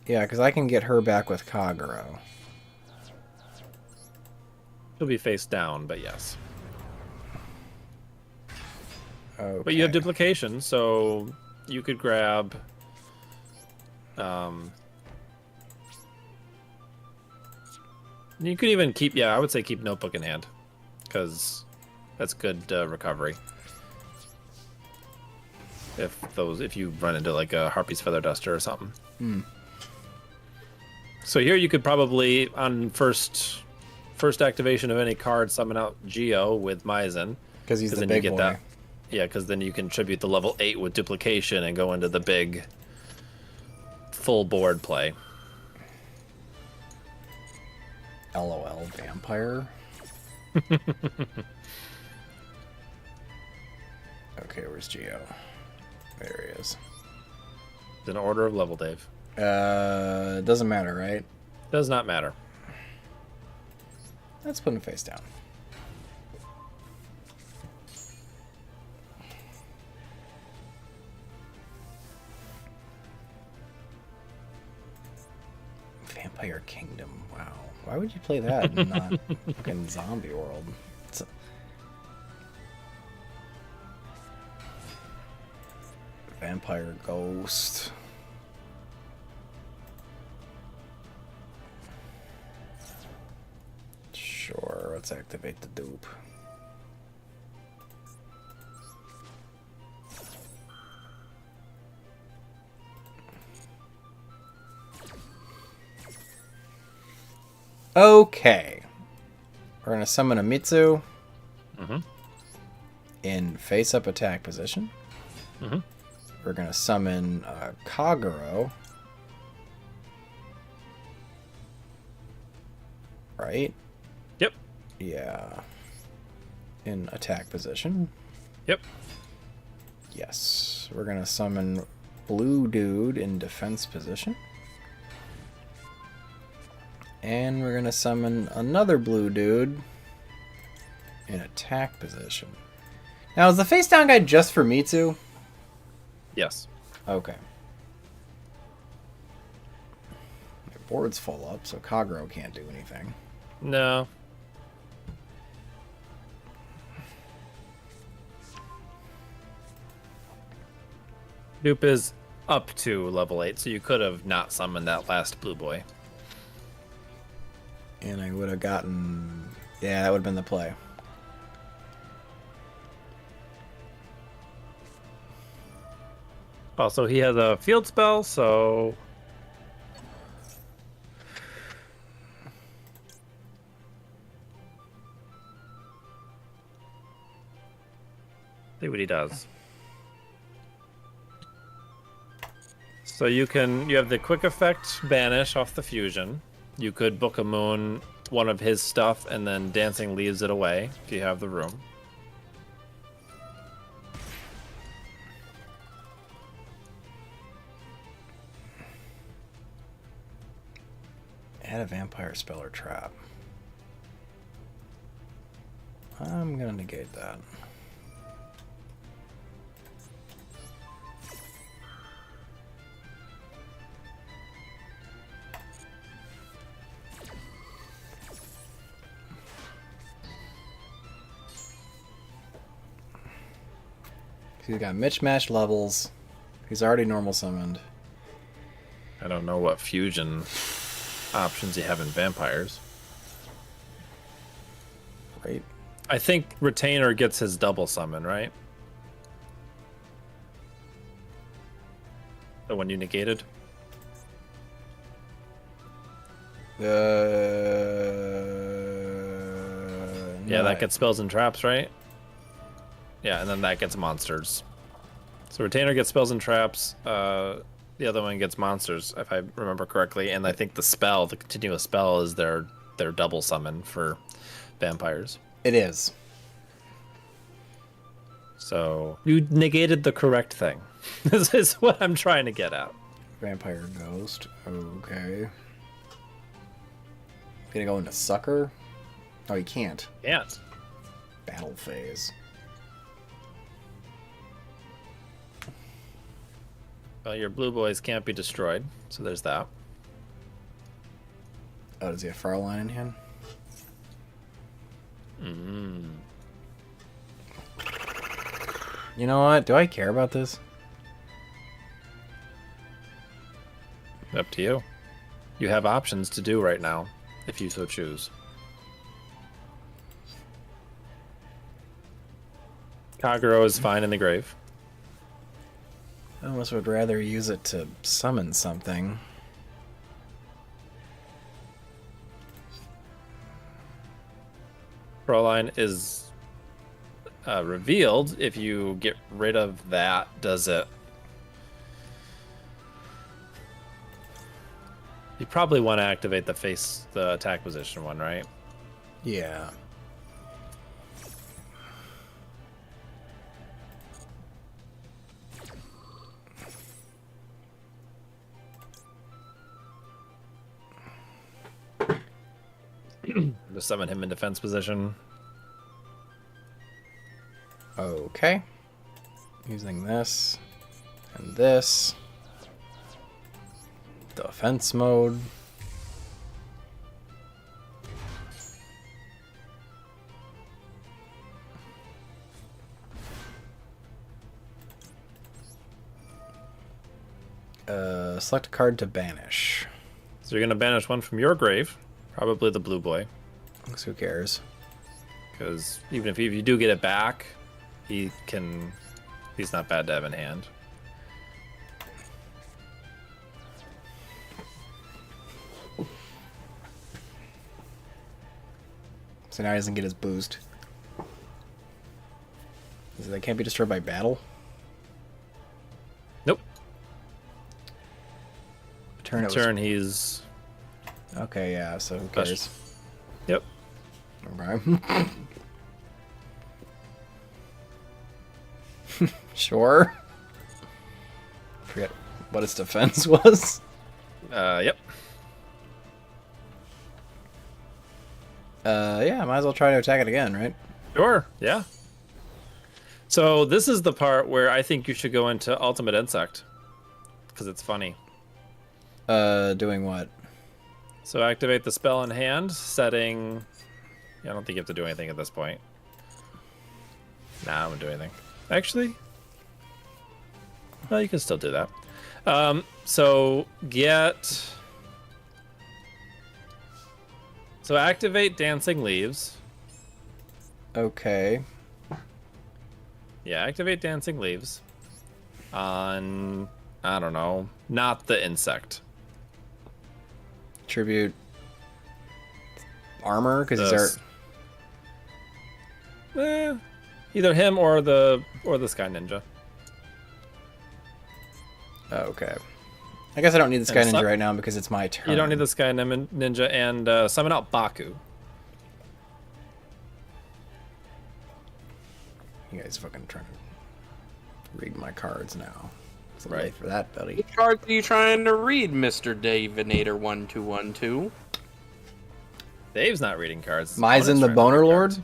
Yeah, because I can get her back with Kagero. She'll be face down, but yes. Okay. But you have duplication, so you could grab you could even keep I would say keep Notebook in hand, because that's good recovery if you run into like a Harpy's Feather Duster or something. So here you could probably on first activation of any card summon out Geo with Maizen, because he's the big boy. Yeah, because then you contribute the level 8 with duplication and go into the big full board play. LOL, vampire. Okay, where's Geo? There he is. It's an order of level, Dave. Doesn't matter, right? Does not matter. Let's put him face down. Vampire Kingdom. Wow. Why would you play that and not fucking Zombie World? Vampire Ghost. let's activate the dupe. Okay. We're going to summon a Mitsu in face-up attack position. We're going to summon Kagero. Right? Yep. Yeah. In attack position. Yep. Yes. We're going to summon Blue Dude in defense position. And we're going to summon another Blue Dude in attack position. Now, is the face down guide just for Mitsu? Yes. Okay. My board's full up, so Kagero can't do anything. No. Dupe is up to level 8, so you could have not summoned that last blue boy. And I would have gotten... Yeah, that would have been the play. Also, he has a field spell, so... see what he does. So you have the quick effect banish off the fusion. You could book a moon one of his stuff and then dancing leaves it away if you have the room. Add a vampire spell or trap. I'm gonna negate that. He's got mismatched levels. He's already normal summoned. I don't know what fusion options you have in vampires. Right. I think Retainer gets his double summon, right? The one you negated? Yeah, That gets spells and traps, right? Yeah, and then that gets monsters. So Retainer gets spells and traps. The other one gets monsters, if I remember correctly. And I think the continuous spell, is their double summon for vampires. It is. So you negated the correct thing. This is what I'm trying to get at. Vampire Ghost. Okay. Gonna go into Sucker? Oh, you can't. Can't. Battle phase. Well, your blue boys can't be destroyed, so there's that. Oh, does he have Far Line in hand? You know what? Do I care about this? Up to you. You have options to do right now, if you so choose. Kagero is fine in the grave. I almost would rather use it to summon something. Proline is revealed. If you get rid of that, does it... You probably want to activate the attack position one, right? Yeah. Just summon him in defense position. Okay. Using this and this. Defense mode. Select a card to banish. So you're going to banish one from your grave. Probably the blue boy. Who cares? Because even if you do get it back, he's not bad to have in hand. So now he doesn't get his boost. So they can't be destroyed by battle? Nope. Turn he's... Okay, yeah, so who cares? Yep. Okay. Sure. Forget what its defense was. Yep. Yeah, might as well try to attack it again, right? Sure, yeah. So this is the part where I think you should go into Ultimate Insect. Because it's funny. Doing what? So activate the spell in hand, setting... Yeah, I don't think you have to do anything at this point. Nah, I won't do anything. Actually... Well, you can still do that. So get... So activate Dancing Leaves. Okay. Yeah, activate Dancing Leaves. On... I don't know. Not the insect. Tribute armor, because he's our... Either him or the Sky Ninja. Okay. I guess I don't need the Sky Ninja right now because it's my turn. You don't need the Sky Ninja, and summon out Baku. You guys fucking trying to read my cards now. It's Right. late for that, buddy. What cards are you trying to read, Mr. Davinator1212? Dave's not reading cards. Maizen the Opponent's trying to Boner read Lord? cards.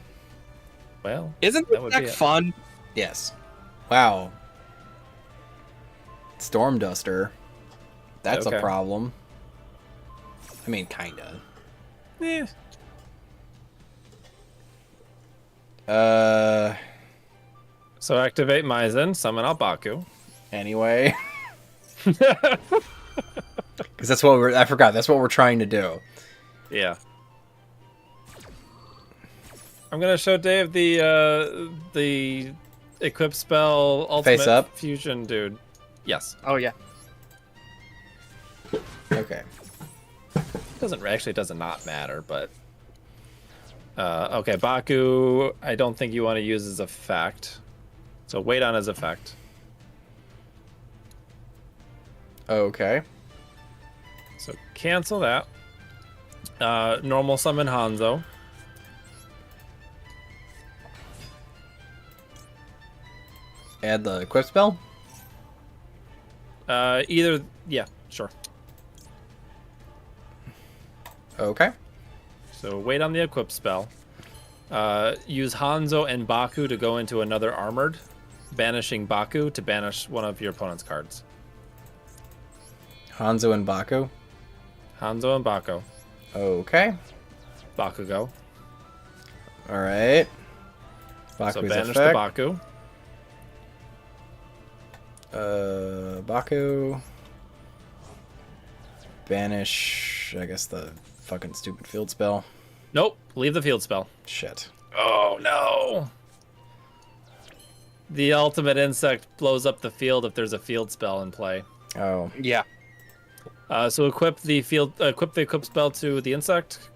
Well, Isn't that would this be deck it. fun? Yes. Wow. Storm Duster. That's Okay. a problem. I mean, kinda. Eh. So activate Maizen, summon out Baku. Anyway. Because that's what I forgot. That's what we're trying to do. Yeah. I'm gonna show Dave the equip spell ultimate Face up? fusion dude. Yes. Oh, yeah. Okay. Doesn't not matter, but okay, Baku, I don't think you want to use his effect. So wait on his effect. Okay. So cancel that. Normal summon Hanzo. Add the equip spell? Either, yeah, sure. Okay. So wait on the equip spell. Use Hanzo and Baku to go into another armored, banishing Baku to banish one of your opponent's cards. Hanzo and Baku? Hanzo and Baku. Okay. Bakugo. Alright. Baku's So banish effect. the Baku. Baku. Banish, I guess, the fucking stupid field spell. Nope, leave the field spell. Shit. Oh no. The ultimate insect blows up the field if there's a field spell in play. Oh. Yeah. So equip the equip spell to the insect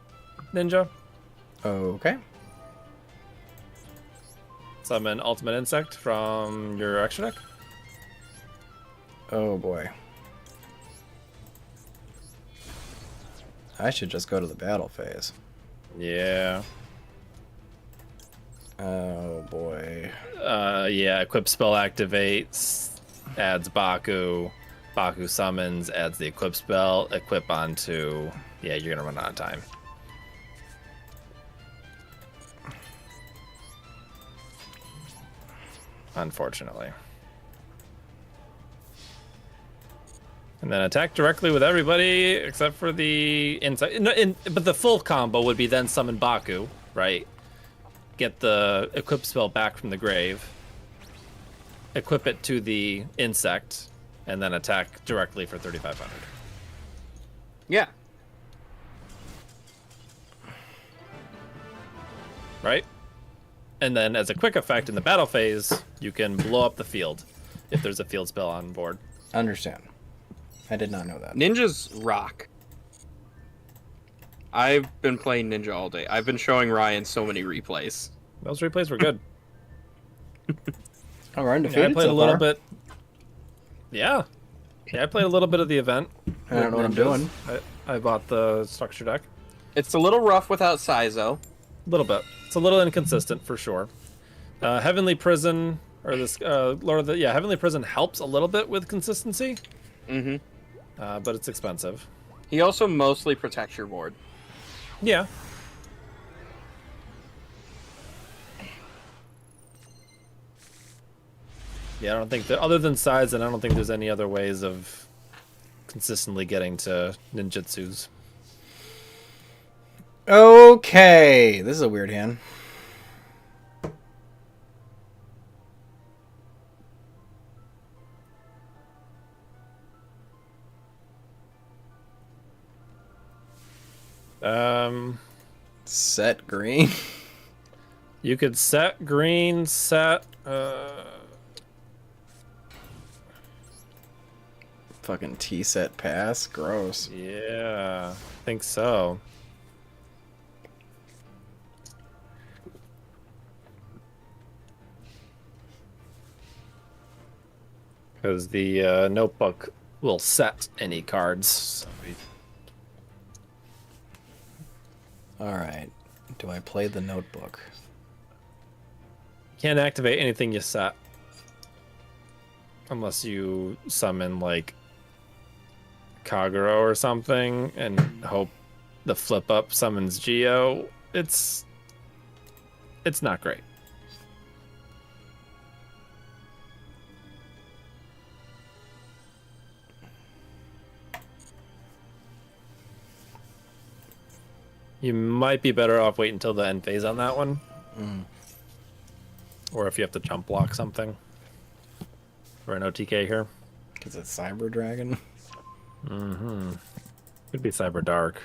ninja. Okay. Summon ultimate insect from your extra deck. Oh boy. I should just go to the battle phase. Yeah. Oh boy. Yeah, equip spell activates, adds Baku. Baku summons, adds the equip spell, equip onto... Yeah, you're gonna run out of time. Unfortunately. And then attack directly with everybody except for the insect. But the full combo would be then summon Baku, right? Get the equip spell back from the grave, equip it to the insect, and then attack directly for 3,500. Yeah. Right? And then as a quick effect in the battle phase, you can blow up the field if there's a field spell on board. Understand. I did not know that. Ninjas rock. I've been playing Ninja all day. I've been showing Ryan so many replays. Those replays were good. Oh, we're undefeated. Yeah, I played so a little far. bit. Yeah. Yeah, I played a little bit of the event. I don't know what I'm doing. I bought the structure deck. It's a little rough without Sizo. A little bit. It's a little inconsistent for sure. Heavenly Prison, or this Heavenly Prison helps a little bit with consistency. Mm-hmm. But it's expensive. He also mostly protects your board. Yeah. Yeah, I don't think that other than size, and I don't think there's any other ways of consistently getting to ninjutsus. Okay, this is a weird hand. Set green. You could set green, set. Fucking T set pass. Gross. Yeah, I think so. Because the notebook will set any cards. So Alright. Do I play the notebook? you can't activate anything you set. Unless you summon, like, Kagero or something and hope the flip up summons Geo. It's not great. You might be better off waiting until the end phase on that one. Or if you have to jump block something. For an OTK here. Because it's Cyber Dragon. Could be Cyber Dark.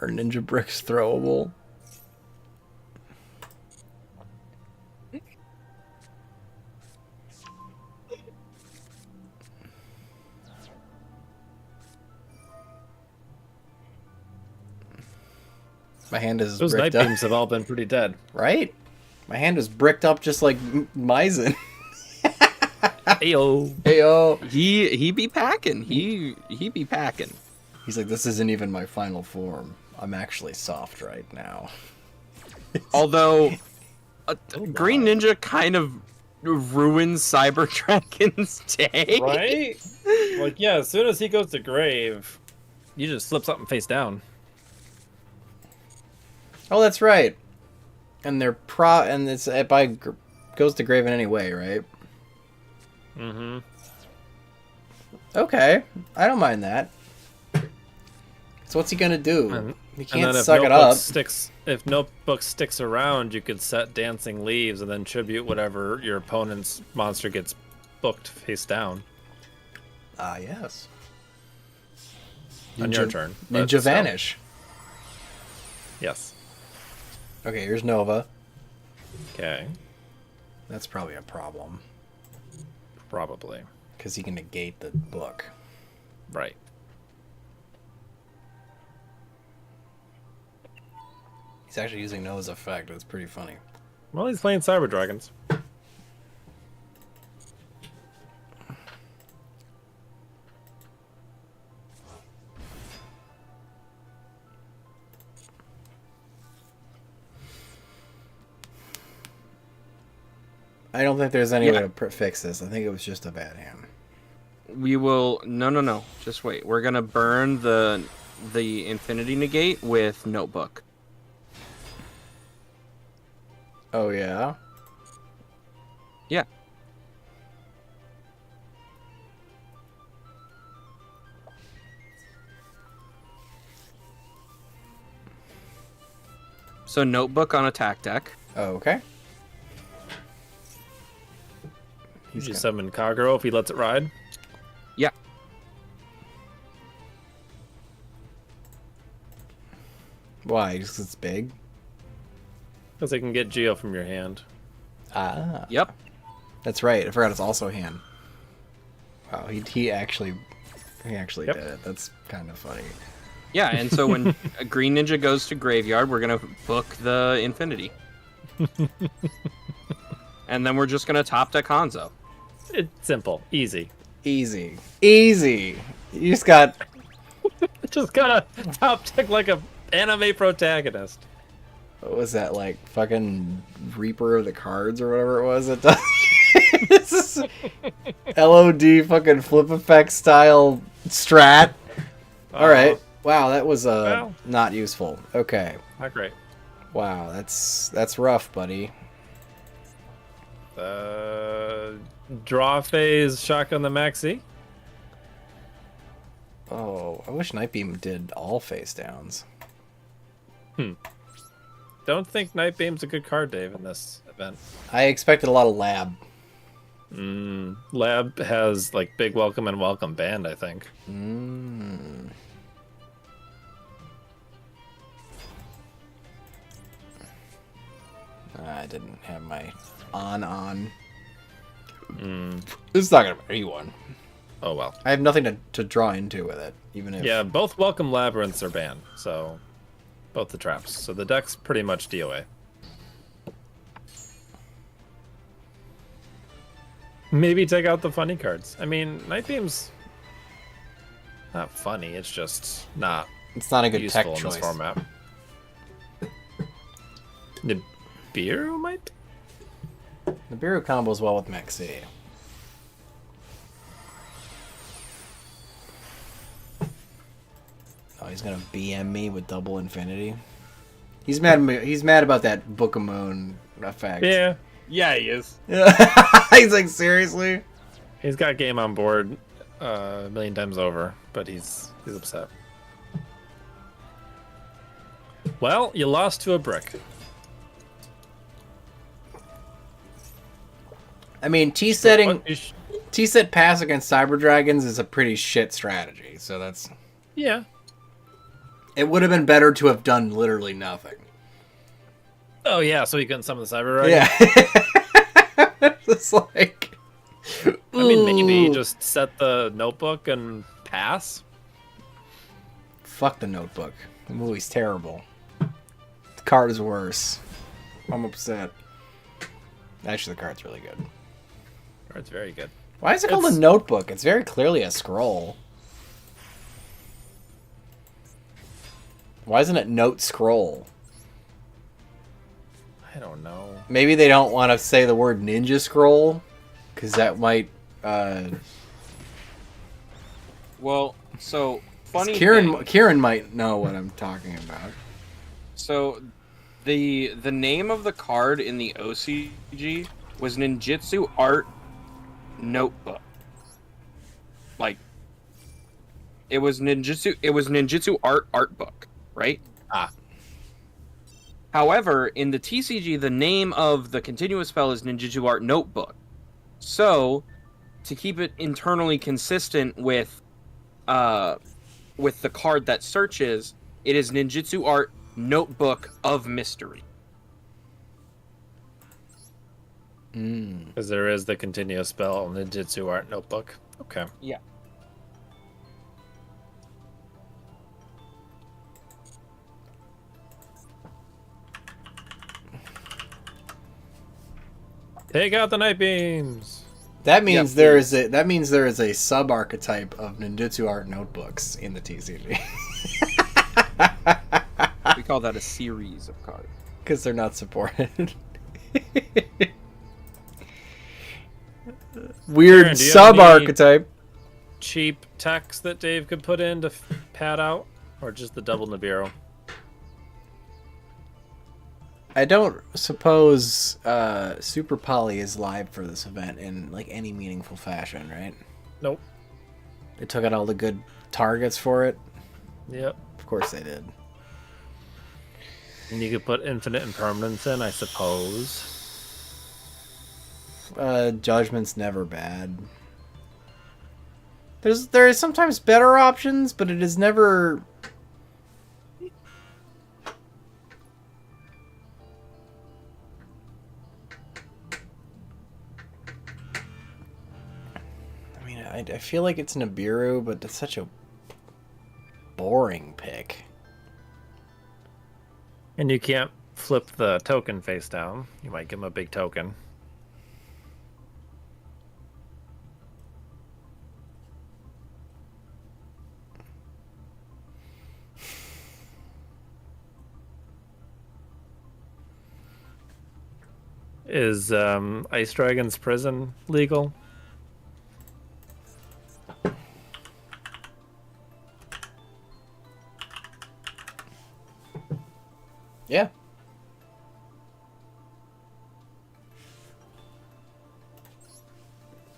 Are Ninja Bricks throwable? My hand is Those night bricked up. beams have all been pretty dead. Right? My hand is bricked up just like Maizen. Ayo. Heyo. He be packing. He be packing. He's like, this isn't even my final form. I'm actually soft right now. Although, Green Ninja kind of ruins Cyber Dragon's day. Right? Like, yeah, as soon as he goes to grave, you just flip something face down. Oh, that's right. And they're and it's goes to grave in any way, right? Mm-hmm. Okay, I don't mind that. So what's he gonna do? He can't and then suck it up. If Notebook sticks around, you could set Dancing Leaves and then tribute whatever your opponent's monster gets booked face down Ah, yes. on your turn. Ninja But still, Vanish. Yes. Okay, here's Nova. Okay. That's probably a problem. Probably. Because he can negate the book. Right. He's actually using Nova's effect. It's pretty funny. Well, he's playing Cyber Dragons. I don't think there's any way to fix this. I think it was just a bad hand. We will. No. Just wait. We're gonna burn the Infinity Negate with Notebook. Oh, yeah? Yeah. So Notebook on attack deck. Oh, okay. You just summon Kagero if he lets it ride. Yeah. Why? Just 'cause it's big? Because they can get Geo from your hand. Ah. Yep. That's right. I forgot it's also hand. Wow, he actually Yep. did it. That's kind of funny. Yeah, and so when a green ninja goes to graveyard, we're gonna book the Infinity. And then we're just gonna top deck Hanzo. It's simple, easy. Easy. Easy. You just got... Just gotta top deck like a anime protagonist. What was that, like, fucking Reaper of the Cards or whatever it was? It does... This is LOD fucking flip effect style strat. Alright. Wow, that was Well. not useful. Okay. Not great. Wow, that's rough, buddy. Draw phase, shotgun the maxi. Oh, I wish Nightbeam did all face downs. Don't think Nightbeam's a good card, Dave, in this event. I expected a lot of lab. Lab has like big welcome and welcome banned, I think. I didn't have my on. This is not gonna be one. Oh well. I have nothing to draw into with it, even if... Yeah, both welcome labyrinths are banned, so both the traps. So the deck's pretty much DOA. Maybe take out the funny cards. I mean, Nightbeam's not funny. It's just not It's not a good useful tech in choice. this format. Nibiru might be? Nibiru combos well with Maxi. Oh, he's gonna BM me with double infinity. He's mad. He's mad about that Book of Moon effect. Yeah. Yeah, he is. He's like, seriously? He's got game on board a million times over, but he's upset. Well, you lost to a brick. I mean, T-set What pass against Cyber Dragons is a pretty shit strategy. So that's... Yeah. It would have been better to have done literally nothing. Oh yeah, so he couldn't summon the cyber dragon. Yeah. It's like... I mean, maybe ooh. just set the notebook and pass. Fuck the Notebook. The movie's terrible. The card is worse. I'm upset. Actually, the card's really good. Or it's very good. Why is it called a Notebook? It's very clearly a scroll. Why isn't it Note Scroll? I don't know. Maybe they don't want to say the word Ninja Scroll, because that might... Well, so funny. Kieran might know what I'm talking about. So, the name of the card in the OCG was Ninjutsu Art Notebook. Like, it was Ninjutsu Art Book, right? Ah. However, in the TCG, the name of the continuous spell is Ninjutsu Art Notebook. So, to keep it internally consistent with the card that searches, it is Ninjutsu Art Notebook of Mystery. Because there is the continuous spell in the Ninjutsu Art Notebook. Okay. Yeah. Take out the night beams. That means Yep, there is a sub archetype of Ninjutsu Art Notebooks in the TCG. We call that a series of cards. Because they're not supported. Weird Aaron, do you have sub any- archetype. Cheap text that Dave could put in to pad out, or just the double Nibiru. I don't suppose Super Poly is live for this event in like any meaningful fashion, right? Nope. They took out all the good targets for it. Yep. Of course they did. And you could put infinite impermanence in, I suppose. Judgment's never bad. There is sometimes better options, but it is never. I feel like it's Nibiru, but it's such a boring pick. And you can't flip the token face down. You might give him a big token. Is Ice Dragon's Prison legal? Yeah.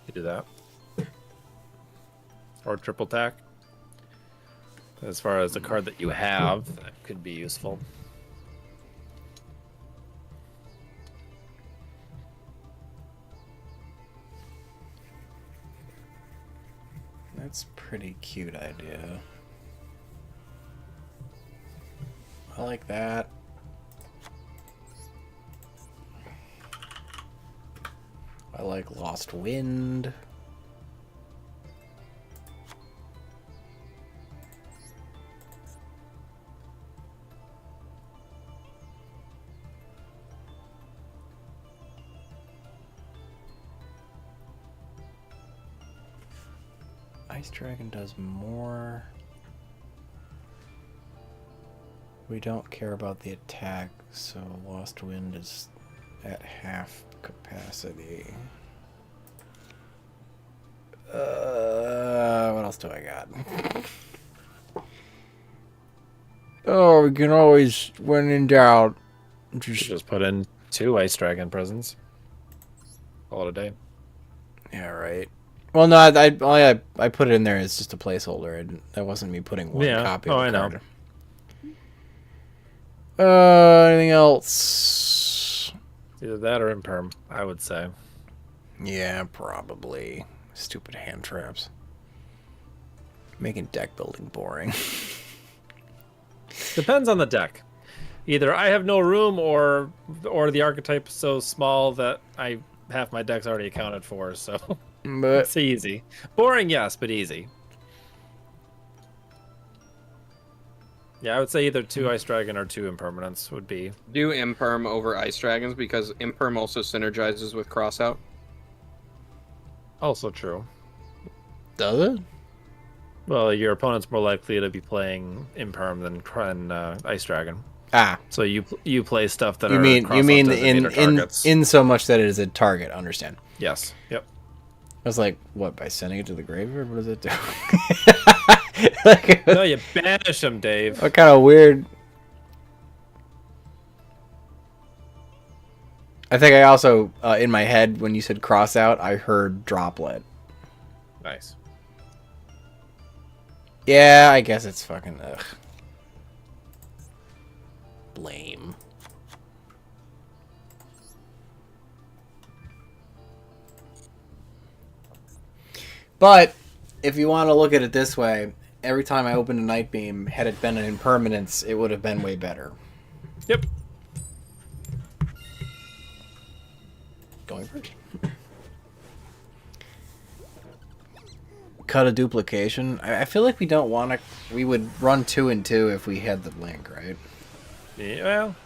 You do that. Or triple tack. As far as the card that you have, that could be useful. That's a pretty cute idea. I like that. I like Lost Wind. Ice Dragon does more. We don't care about the attack, so Lost Wind is at half capacity. What else do I got? Oh, we can always, when in doubt, Just put in 2 Ice Dragon prisons. Call it a day. Yeah, right. Well, no, I put it in there as just a placeholder. That wasn't me putting one copy of the card. Anything else? Either that or Imperm, I would say. Yeah, probably. Stupid hand traps. Making deck building boring. Depends on the deck. Either I have no room or the archetype is so small that half my deck's already accounted for, so But it's easy. Boring, yes, but easy. Yeah, I would say either 2 Ice Dragon or 2 Impermanents would be. Do Imperm over Ice Dragons because Imperm also synergizes with Crossout. Also true. does it? Well, your opponent's more likely to be playing Imperm than Ice Dragon. Ah, So you play stuff that you are mean cross-up targets. in so much that it is a target. Understand? Yes. Yep. I was like, what, by sending it to the graveyard? What does it do? No, you banish them, Dave. What kind of weird... I think I also, in my head, when you said cross out, I heard droplet. Nice. Yeah, I guess it's fucking... Ugh. Lame. But, if you want to look at it this way, every time I opened a Night Beam, had it been an impermanence, it would have been way better. Yep. Going first. Cut a duplication. I feel like we don't want to... We would run 2 and 2 if we had the link, right? Yeah, well,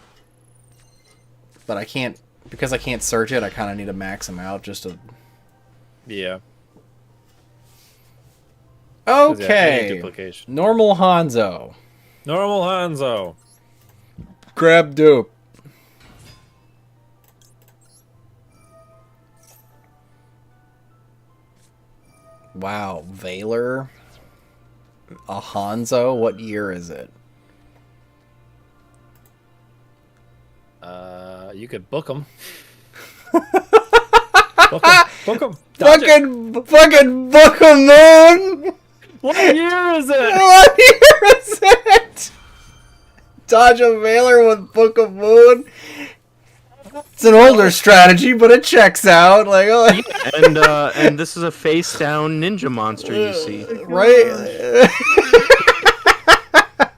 But I can't... Because I can't search it, I kind of need to max them out just to... yeah. 'Cause, yeah, any Okay. duplication. Normal Hanzo. Normal Hanzo. Grab dupe. Wow, Valor. A Hanzo? What year is it? You could book them. Book them. Fucking Book of Moon! What year is it? What year is it? Dodge a Valor with Book of Moon? It's an older strategy, but it checks out. Like, oh. And this is a face down ninja monster you see. Right?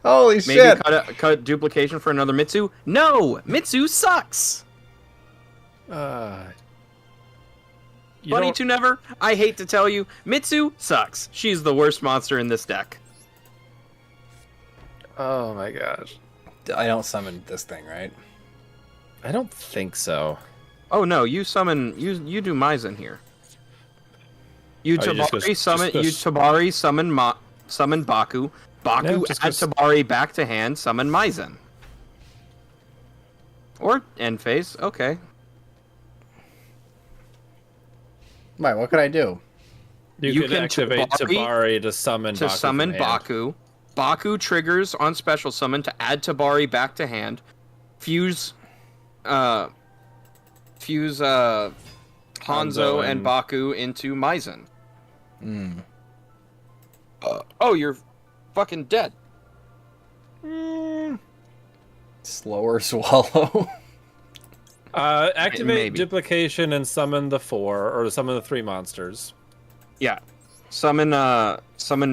Holy Maybe shit. cut duplication for another Mitsu? No! Mitsu sucks! You Funny don't- to never. I hate to tell you, Mitsu sucks. She's the worst monster in this deck. Oh my gosh. I don't summon this thing, right? I don't think so. Oh no, you summon you do Maizen here. You Oh, you just Tabari go- summon just go- Tabari summon Baku. Baku No, just add go- Tabari back to hand, summon Maizen. Or end phase, okay. Right, what could I do? You You can can activate Tabari to summon To Baku summon from hand. Baku. Baku triggers on special summon to add Tabari back to hand. Fuse Hanzo Hanzo and and- Baku into Maizen. Hmm. Oh, you're fucking dead. Slower swallow. Activate Maybe. duplication and summon the 4 or summon the 3 monsters. Yeah. Summon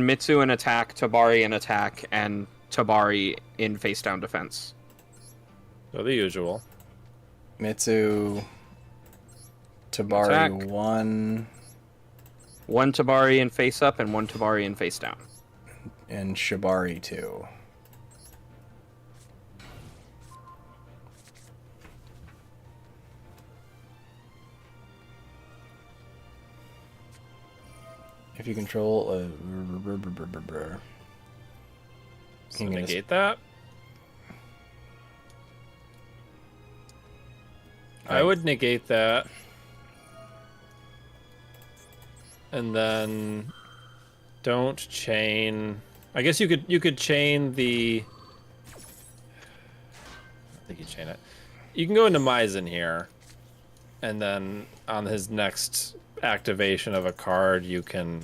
Mitsu and attack, Tabari and attack, and Tabari in face down defense. So the usual. Mitsu. Tabari Attack. 1. One Tabari in face up and one Tabari in face down. And Shibari 2. If you control So You can negate that. I would negate that. And then don't chain. I guess you could chain the. I don't think you chain it. You can go into Maizen here, and then on his next activation of a card, you can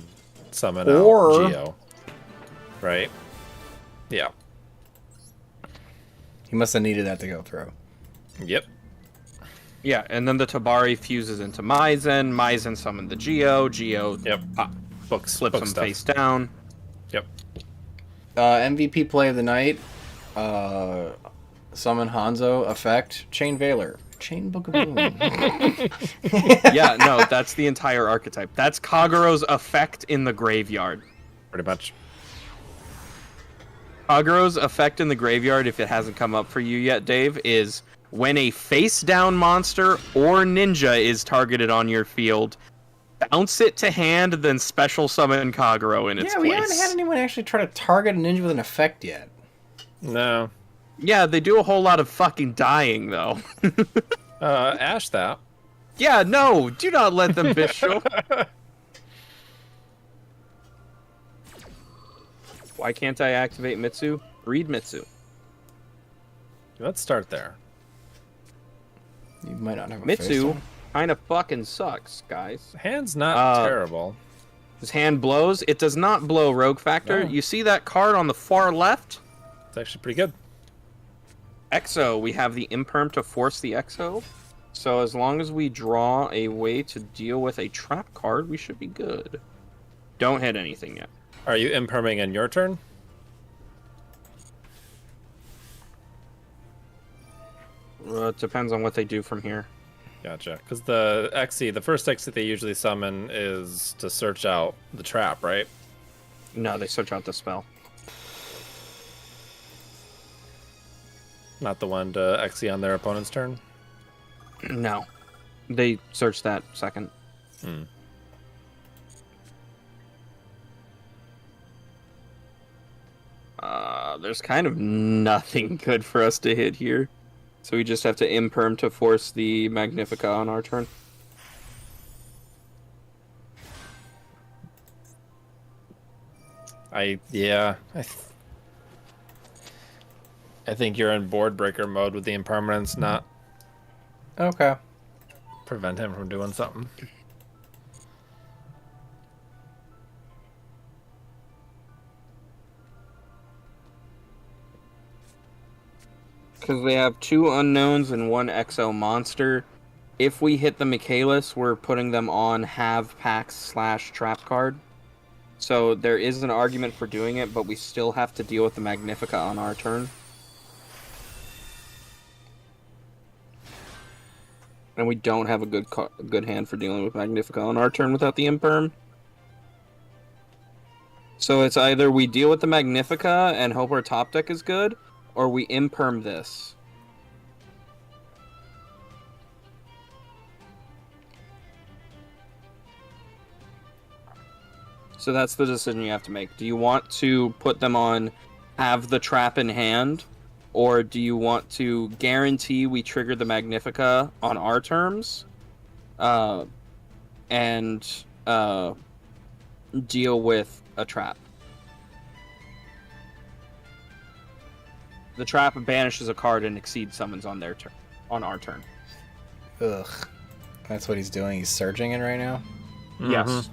summon Or- out Geo. Right? Yeah. He must have needed that to go through. Yep. Yeah, and then the Tabari fuses into Maizen. Maizen summoned the Geo. Geo Yep. Books. flips book him stuff. face down. Yep. MVP play of the night. Summon Hanzo. Effect. Chain Veiler. Chain Book of Moon. Yeah, no, that's the entire archetype. That's Kagero's effect in the graveyard. Pretty much. Kagero's effect in the graveyard, if it hasn't come up for you yet, Dave, is when a face-down monster or ninja is targeted on your field, bounce it to hand, then special summon Kagero in its Yeah, place. we haven't had anyone actually try to target a ninja with an effect yet. No. Yeah, they do a whole lot of fucking dying, though. Ash that. Yeah, no, do not let them bishop. Why can't I activate Mitsu? Read Mitsu. Let's start there. You might not have a Mitsu face kind of fucking sucks, guys. Hand's not Uh, terrible. His hand blows. It does not blow Rogue Factor. No. You see that card on the far left? It's actually pretty good. Exo. We have the Imperm to force the Exo. So as long as we draw a way to deal with a trap card, we should be good. Don't hit anything yet. Are you imperming in your turn? It depends on what they do from here. Gotcha. Because the first Xe they usually summon is to search out the trap, right? No, they search out the spell. Not the one to Xe on their opponent's turn? No. They search that second. Hmm. There's kind of nothing good for us to hit here. So we just have to Imperm to force the Magnifica on our turn. I think you're in board breaker mode with the impermanence, not Okay. prevent him from doing something. Because they have two unknowns and one Exo monster. If we hit the Michaelis, we're putting them on have packs / trap card. So there is an argument for doing it, but we still have to deal with the Magnifica on our turn. And we don't have a good hand for dealing with Magnifica on our turn without the Imperm. So it's either we deal with the Magnifica and hope our top deck is good, or we Imperm this. So that's the decision you have to make. Do you want to put them on have the trap in hand, or do you want to guarantee we trigger the Magnifica on our terms, and deal with a trap? The trap banishes a card and exceeds summons on their turn, on our turn. Ugh. That's what he's doing. He's searching it right now. Yes.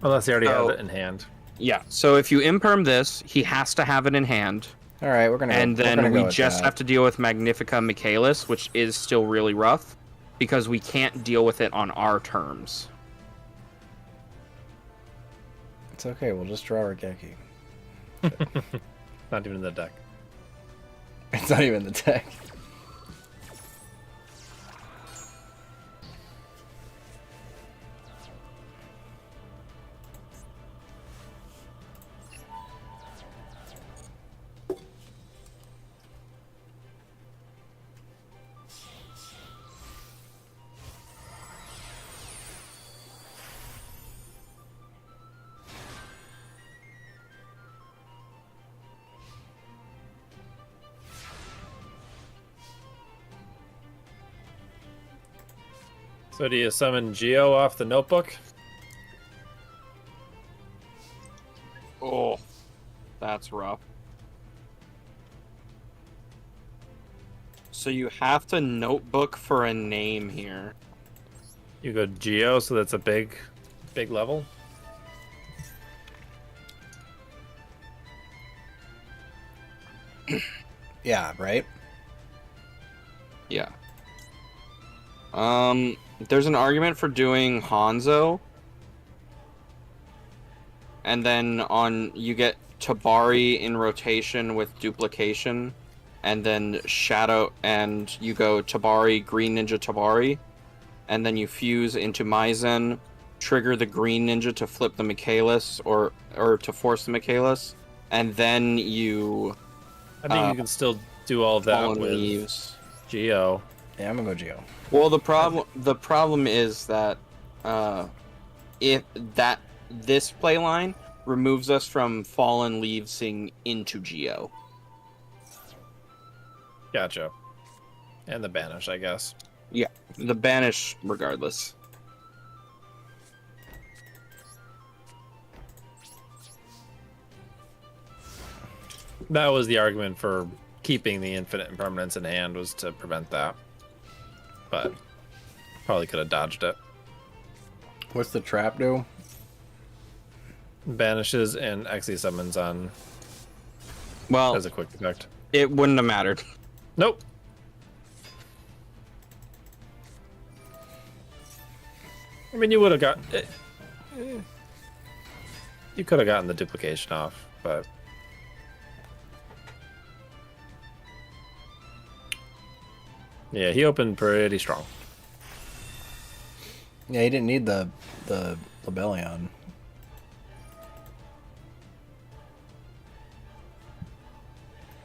Unless he already So- has it in hand. Yeah. So if you Imperm this, he has to have it in hand. All right, we're gonna. And we're then gonna we go with just that. have to deal with Magnifica Michaelis, which is still really rough, because we can't deal with it on our terms. It's okay. We'll just draw Regeki. Not even in the deck. It's not even the deck. So do you summon Geo off the notebook? Oh, that's rough. So you have to notebook for a name here. You go Geo, so that's a big level. Yeah. Right. Yeah. There's an argument for doing Hanzo. And then you get Tabari in rotation with duplication. And then Shadow, and you go Tabari, Green Ninja Tabari. And then you fuse into Maizen, trigger the Green Ninja to flip the Michaelis, or to force the Michaelis. And then you I think you can still do all of that Fallen with Leaves. Geo. Yeah, I'm gonna go Geo. Well, the problem is that this play line removes us from Fallen Leavesing into Geo. Gotcha. And the banish, I guess. Yeah, the banish regardless. That was the argument for keeping the infinite impermanence in hand, was to prevent that. But probably could have dodged it. What's the trap do? Banishes and XE summons on Well, as a quick effect. it wouldn't have mattered. Nope. I mean, you would have got. You could have gotten the duplication off, but. Yeah, he opened pretty strong. Yeah, he didn't need the Lebellion.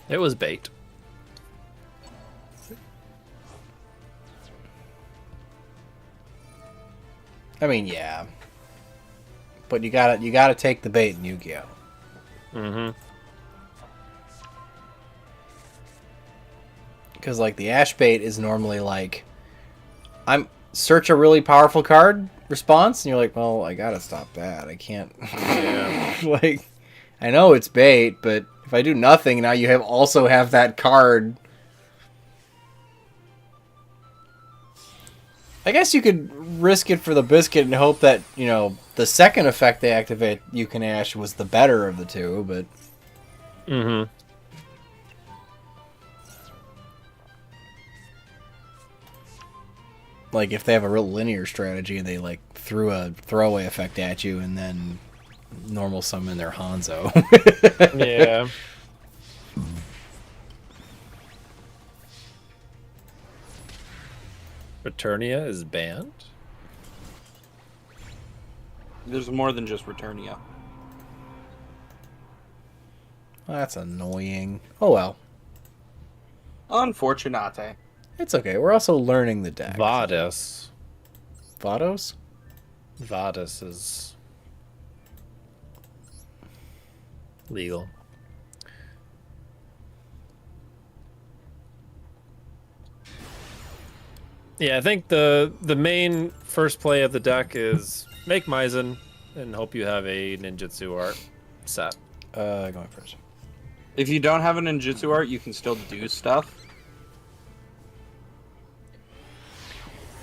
It was bait. I mean, yeah. But you gotta take the bait in Yu-Gi-Oh. Mm-hmm. Because like the Ash bait is normally like, I'm search a really powerful card response, and you're like, well, I gotta stop that. I can't. Yeah. Like, I know it's bait, but if I do nothing, now you also have that card. I guess you could risk it for the biscuit and hope that, you know, the second effect they activate, you can Ash, was the better of the two, but... Mm-hmm. Like, if they have a real linear strategy and they, like, threw a throwaway effect at you and then normal summon their Hanzo. Yeah. Returnia is banned? There's more than just Returnia. That's annoying. Oh well. Unfortunate. It's okay. We're also learning the deck. Vadis. Vados? Vadis is legal. Yeah, I think the main first play of the deck is make Maizen and hope you have a ninjutsu art set. Going first. If you don't have a ninjutsu art, you can still do stuff.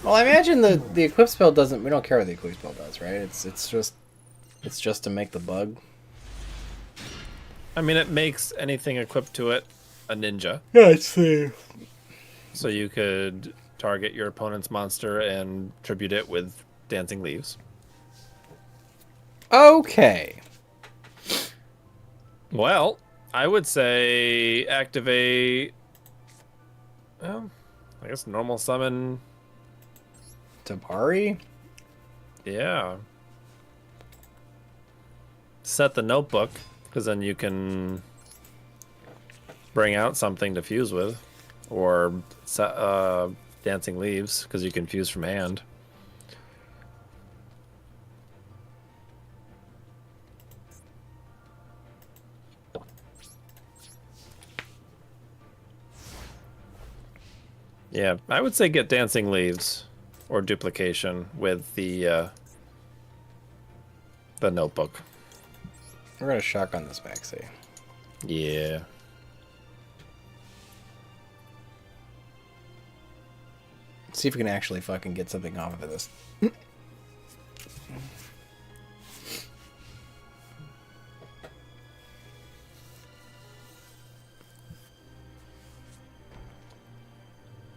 Well, I imagine the equip spell doesn't. We don't care what the equip spell does, right? It's just to make the bug. I mean, it makes anything equipped to it a ninja. Yeah, it's the. So you could target your opponent's monster and tribute it with dancing leaves. Okay. Well, I would say activate. Well, I guess normal summon. Tabari? Yeah. Set the notebook, because then you can bring out something to fuse with. Or set, dancing leaves, because you can fuse from hand. Yeah, I would say get dancing leaves or duplication with the notebook. We're gonna shotgun this Maxi. Yeah. See if we can actually fucking get something off of this.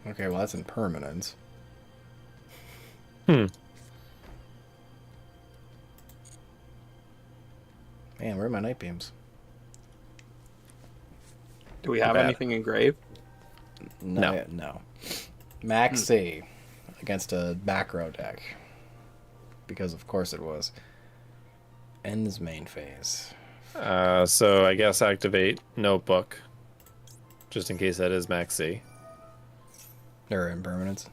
Okay, well that's impermanence. Hmm. Man, where are my night beams? Do we have Bad. anything engraved? No. No. Maxi against a back row deck. Because of course it was. Ends main phase. So I guess activate notebook, just in case that is Max C. Or impermanence.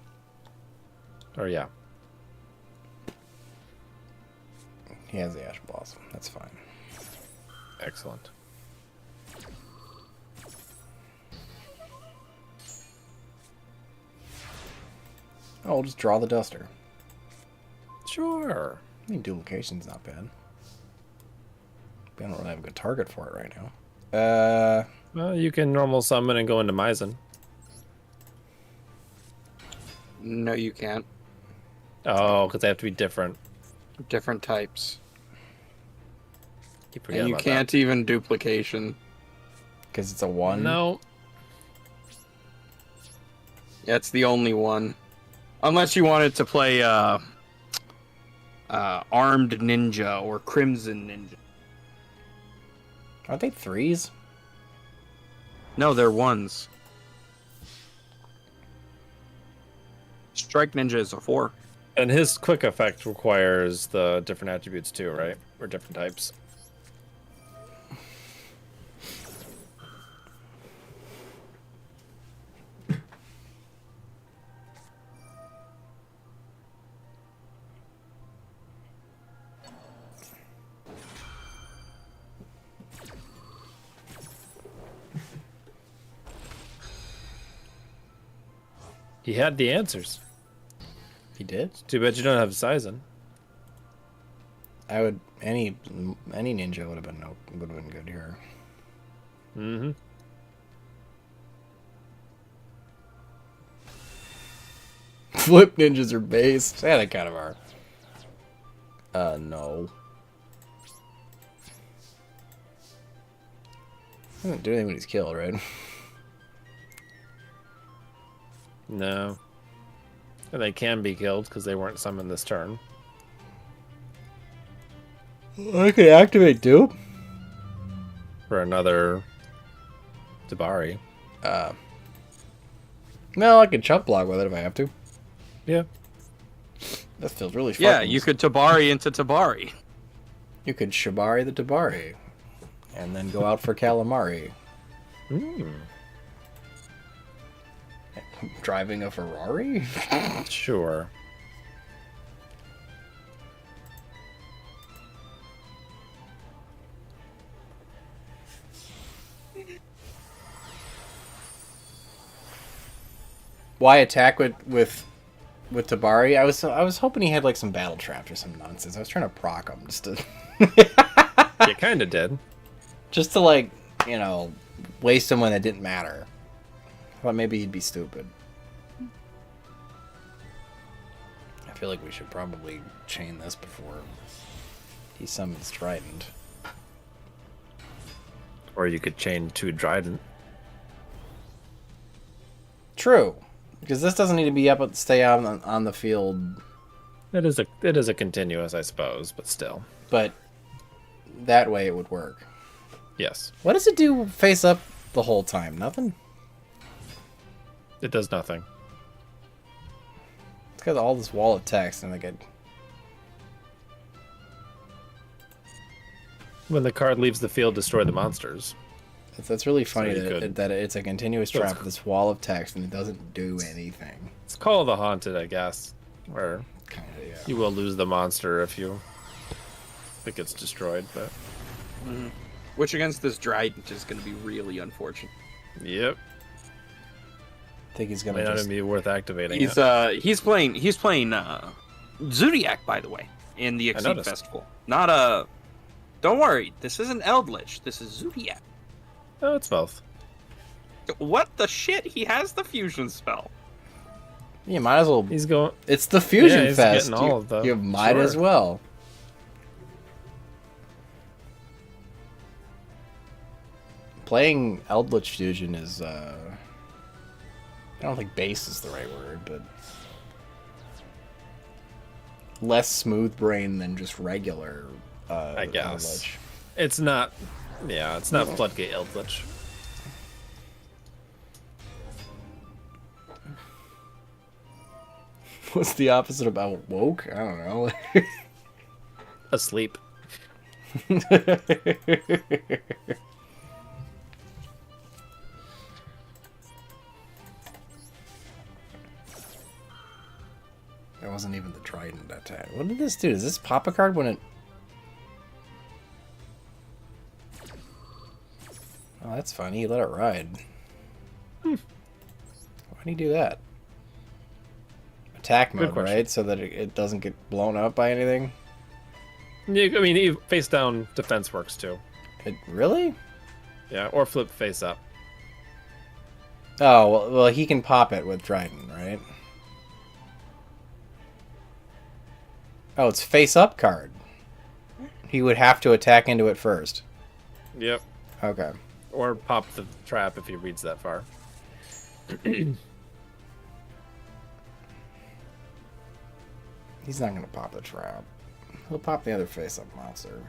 Or yeah. He has the Ash Blossom. That's fine. Excellent. Oh, we'll just draw the duster. Sure. I mean, duplication's not bad. But I don't really have a good target for it right now. Well, you can normal summon and go into Maizen. No, you can't. Oh, because they have to be different. Different types. Keep forgetting And you about can't even duplication. Because it's a that. 1. No. Yeah, it's the only one. Unless you wanted to play Armed Ninja or Crimson Ninja. Aren't they 3s? No, they're ones. Strike Ninja is a 4. And his quick effect requires the different attributes too, right? Or different types. He had the answers. He did? Too bad you don't have Sizen. I would any ninja would have been good here. Mm-hmm. Flip ninjas are based. Yeah, they kind of are. No. Doesn't do anything when he's killed, right? No. And they can be killed because they weren't summoned this turn. I could activate dupe. For another Tabari. No, I can chump block with it if I have to. Yeah. That feels really fucking... Yeah, you could Tabari into Tabari. You could Shibari the Tabari. And then go out for calamari. Mm. Driving a Ferrari? Sure. Why attack with Tabari? I was hoping he had like some battle traps or some nonsense. I was trying to proc him just to You kind of did. just to like, you know, waste him when it didn't matter. I thought maybe he'd be stupid. I feel like we should probably chain this before he summons Trident. Or you could chain 2 Trident. True, because this doesn't need to be up, stay out on the field. It is a continuous, I suppose, but still. But that way it would work. Yes. What does it do face up the whole time? Nothing? It does nothing. It's got all this wall of text and like it... When the card leaves the field, destroy the monsters. That's really funny So you could- that it's a continuous Well, trap with this wall of text and it doesn't do anything. It's Call of the Haunted, I guess. Where Kinda, yeah. you will lose the monster if it gets destroyed, but... Which against this Trident is going to be really unfortunate. Yep. I think he's gonna May not just... be worth activating He's it. he's playing Zodiac, by the way, in the Exceed noticed. Festival. Not a. Don't worry, this isn't Eldritch. This is Zodiac. Oh, it's both. What the shit? He has the fusion spell. You might as well... He's going... It's the Fusion Yeah, he's Fest. getting all of them. You might as Sure. well. Playing Eldritch Fusion is, I don't think base is the right word, but... less smooth brain than just regular, I guess. Eldritch. It's not... Yeah, it's not Floodgate Eldritch. What's the opposite about woke? I don't know. Asleep. That wasn't even the Trident attack. What did this do? Does this pop a card when it... Oh, that's funny. You let it ride. Why do you do that? Attack mode, question. right? So that it doesn't get blown up by anything? Yeah, I mean, face down defense works too. It really? Yeah, or flip face up. Oh, well, he can pop it with Trident, right? Oh, it's face up card. He would have to attack into it first. Yep. Okay. Or pop the trap if he reads that far. He's not going to pop the trap. He'll pop the other face up monster.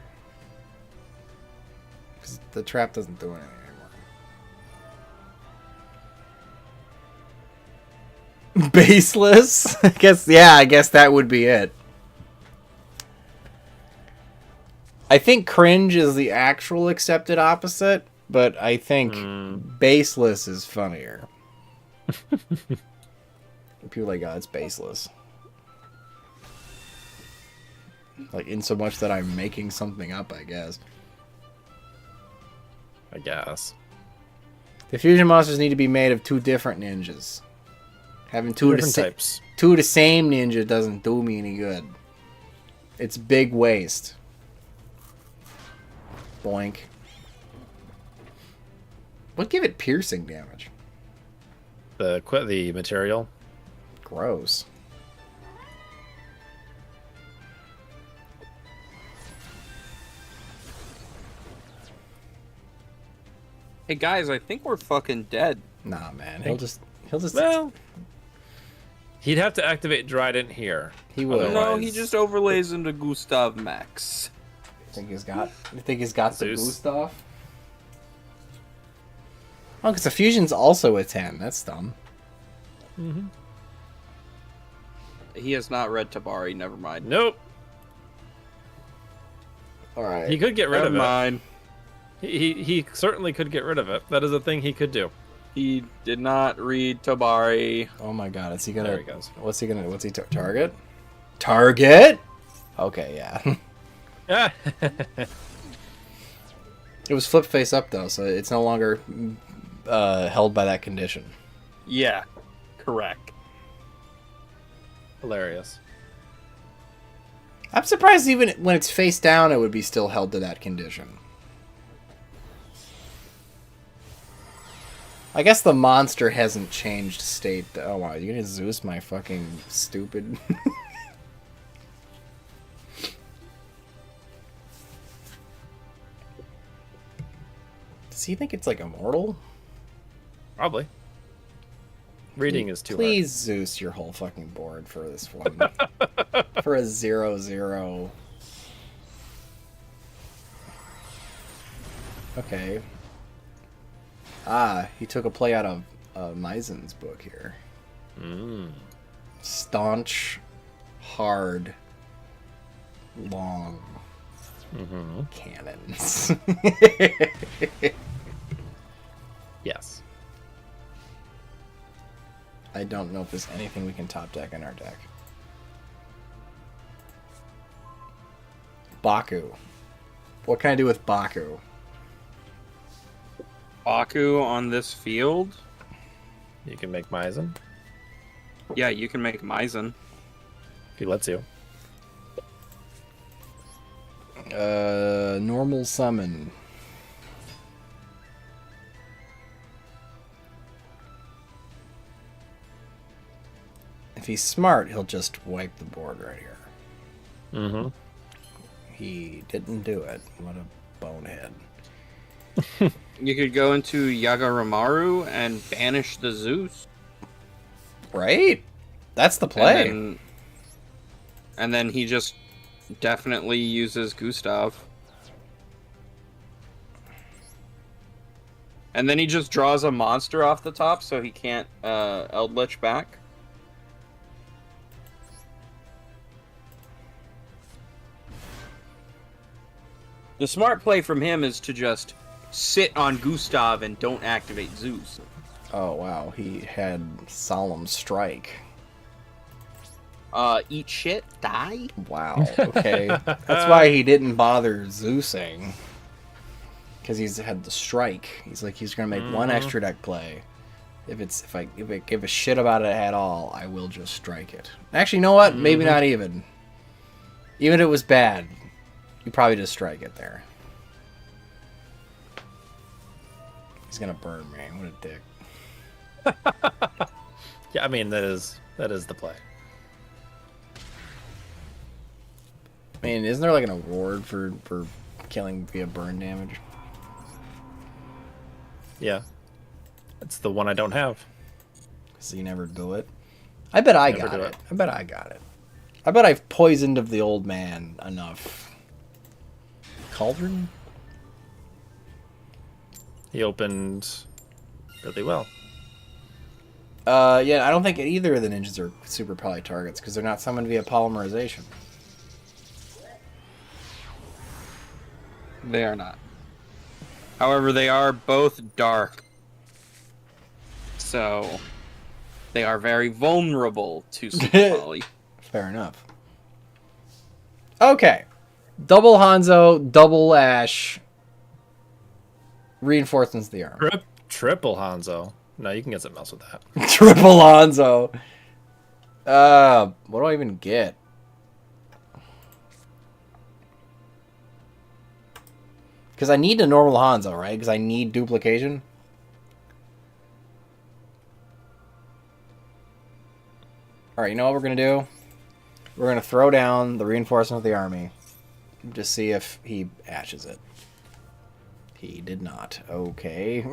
Because the trap doesn't do anything anymore. Baseless? I guess that would be it. I think cringe is the actual accepted opposite, but I think baseless is funnier. People are like, oh, it's baseless. Like, in so much that I'm making something up, I guess. I guess. The fusion monsters need to be made of 2 different ninjas. Having two Different types. two of the same ninja doesn't do me any good. It's big waste. Boink. What give it piercing damage? The material. Gross. Hey guys, I think we're fucking dead. Nah, man. He'll just Well, he'd have to activate Trident here. he would. otherwise- No, he just overlays into Gustav Max. You think he's got the Zeus. Gustav? Oh, because the fusion's also a 10. That's dumb. He has not read Tabari. Never mind. Nope. All right. He could get rid Never of it. mind. He certainly could get rid of it. That is a thing he could do. He did not read Tabari. Oh my God, is he gonna? There he goes. What's he gonna? What's he target? Target? Okay, yeah. Yeah. It was flip face up though, so it's no longer held by that condition. Yeah, correct. Hilarious. I'm surprised even when it's face down, it would be still held to that condition. I guess the monster hasn't changed state. Oh wow, you're gonna Zeus my fucking stupid. Does he think it's like immortal? Probably. Reading is too Please Zeus your whole fucking board for this one. For a 0/0. Okay. Ah, he took a play out of Meisen's book here. hard. Staunch, hard, long cannons. Yes. I don't know if there's anything we can top deck in our deck. Baku. What can I do with Baku? Baku on this field? You can make Maizen Yeah, you can make Maizen. if he lets you. Normal summon. If he's smart, he'll just wipe the board right here. Mm-hmm. He didn't do it. What a bonehead. You could go into Yagaramaru and banish the Zeus. Right? That's the play. And then he just definitely uses Gustav. And then he just draws a monster off the top so he can't Eldritch back. The smart play from him is to just sit on Gustav and don't activate Zeus. Oh, wow. He had Solemn Strike. Eat shit, die? Wow. Okay. That's why he didn't bother Zeusing. Because he's had the strike. He's like, he's going to make one extra deck play. If I give a shit about it at all, I will just strike it. Actually, you know what? Maybe not even. Even if it was bad, you probably just strike it there. He's gonna burn me. What a dick. Yeah, I mean that is the play. I mean, isn't there like an award for killing via burn damage? Yeah. It's the one I don't have. So you never do it. I bet I Never got do it. it. I bet I got it. I bet I've poisoned of the old man enough. Cauldron? He opened really well. Yeah, I don't think either of the ninjas are super poly targets because they're not summoned via polymerization. They are not. However, they are both dark. So, they are very vulnerable to Super Poly. Fair enough. Okay. Double Hanzo, double Ash. Reinforcements the arm. Triple Hanzo. No, you can get something else with that. Triple Hanzo. What do I even get? Because I need a normal Hanzo, right? Because I need duplication. Alright, you know what we're going to do? We're going to throw down the reinforcement of the army. Just see if he ashes it. He did not. Okay.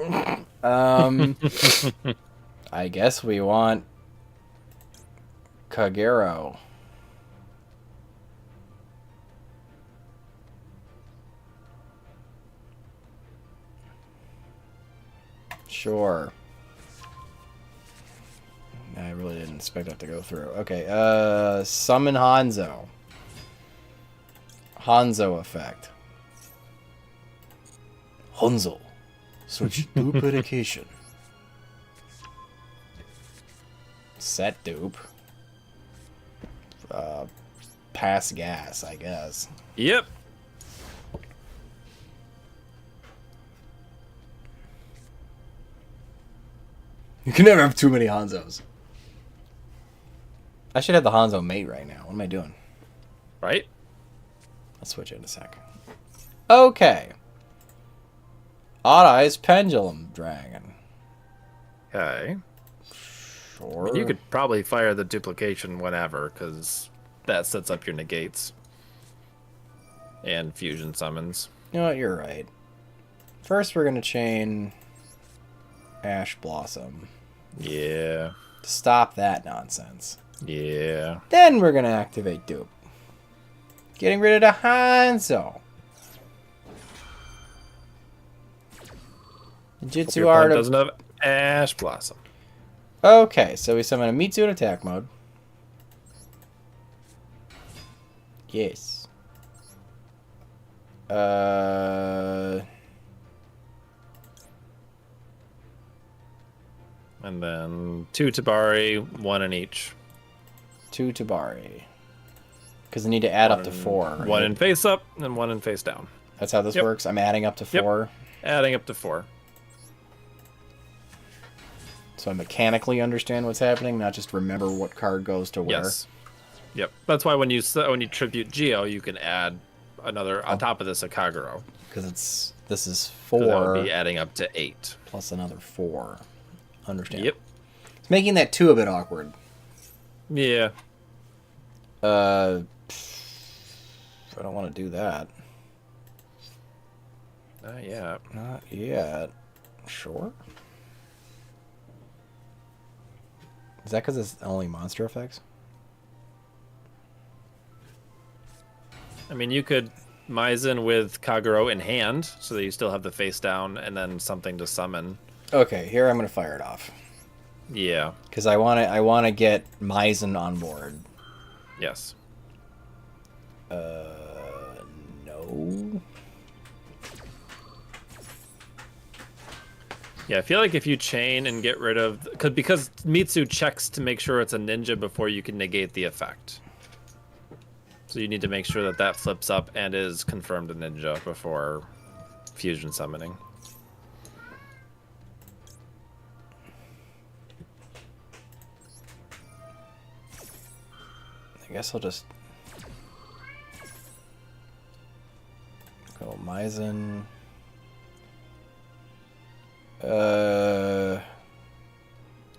I guess we want Kagero. Sure. I really didn't expect that to go through. Okay, summon Hanzo. Hanzo effect. Hanzo. Switch duplication. Set dupe. Pass gas, I guess. Yep. You can never have too many Hanzos. I should have the Hanzo mate right now. What am I doing? Right? I'll switch it in a sec. Okay. Odd Eyes Pendulum Dragon. Okay. Sure. You could probably fire the duplication whenever, because that sets up your negates. And fusion summons. You know what? You're right. First, we're going to chain Ash Blossom. Yeah. To stop that nonsense. Yeah. Then we're going to activate Dupe. Getting rid of the Hanzo. Jitsu Your Art opponent of... doesn't have Ash Blossom. Okay, so we summon a Mitsu in attack mode. Yes. And then 2 Tabari, 1 in each. 2 Tabari. Because I need to add up to 4. Right? 1 in face up and 1 in face down. That's how this works? I'm adding up to 4? Adding up to 4. So I mechanically understand what's happening, not just remember what card goes to where. Yes. Yep. That's why when you tribute Geo, you can add another on top of this a Kagero. Because this is 'Cause 4 that would be adding up to 8. plus another 4. Understand? Yep. It's making that 2 a bit awkward. Yeah. I don't want to do that. Not yet. Not yet. Sure. Is that because it's only monster effects? I mean, you could Maizen with Kagero in hand, so that you still have the face down, and then something to summon. Okay, here I'm going to fire it off. Yeah. Because I want to get Maizen on board. Yes. No. Yeah, I feel like if you chain and get rid of... Because Mitsu checks to make sure it's a ninja before you can negate the effect. So you need to make sure that that flips up and is confirmed a ninja before fusion summoning. I guess I'll just go Maizen.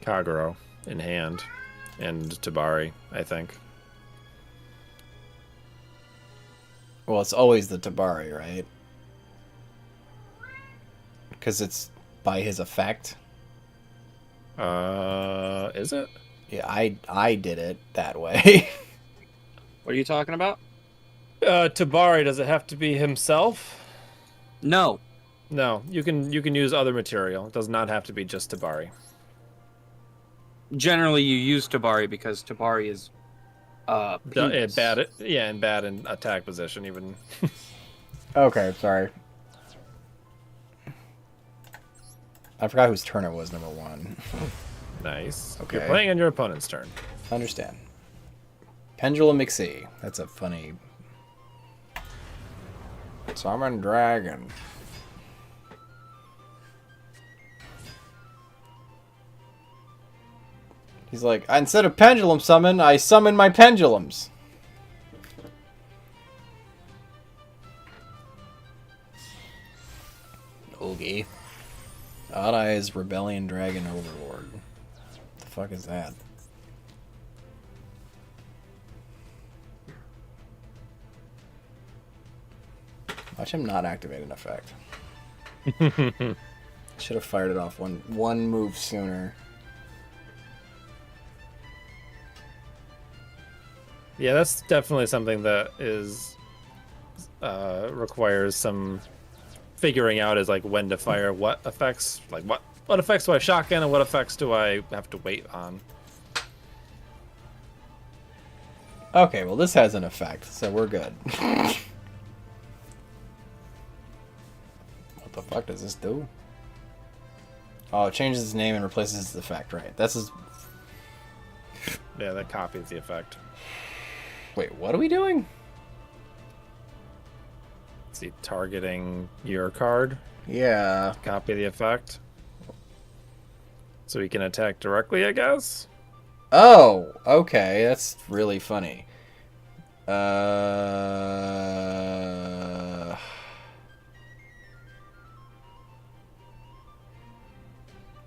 Kagero in hand. And Tabari, I think. Well, it's always the Tabari, right? Because it's by his effect. Is it? Yeah, I did it that way. What are you talking about? Tabari, does it have to be himself? No. No, you can use other material. It does not have to be just Tabari. Generally, you use Tabari because Tabari is penis. Bad in attack position even. Okay, sorry. I forgot whose turn it was, number 1. Nice. Okay. You're playing on your opponent's turn. Understand. Pendulum McSee. That's a funny... Summon Dragon. He's like, instead of pendulum summon, I summon my pendulums. Okay. Odd Eyes Rebellion Dragon Overlord. What the fuck is that? Watch him not activate an effect. Should have fired it off one move sooner. Yeah, that's definitely something that is requires some figuring out, is like when to fire what effects. Like what effects do I shotgun and what effects do I have to wait on? Okay, well this has an effect, so we're good. What the fuck does this do? Oh, it changes its name and replaces its effect, right? That's his... Yeah, that copies the effect. Wait, what are we doing? See, targeting your card, Yeah. copy the effect. So he can attack directly, I guess? Oh, okay, that's really funny.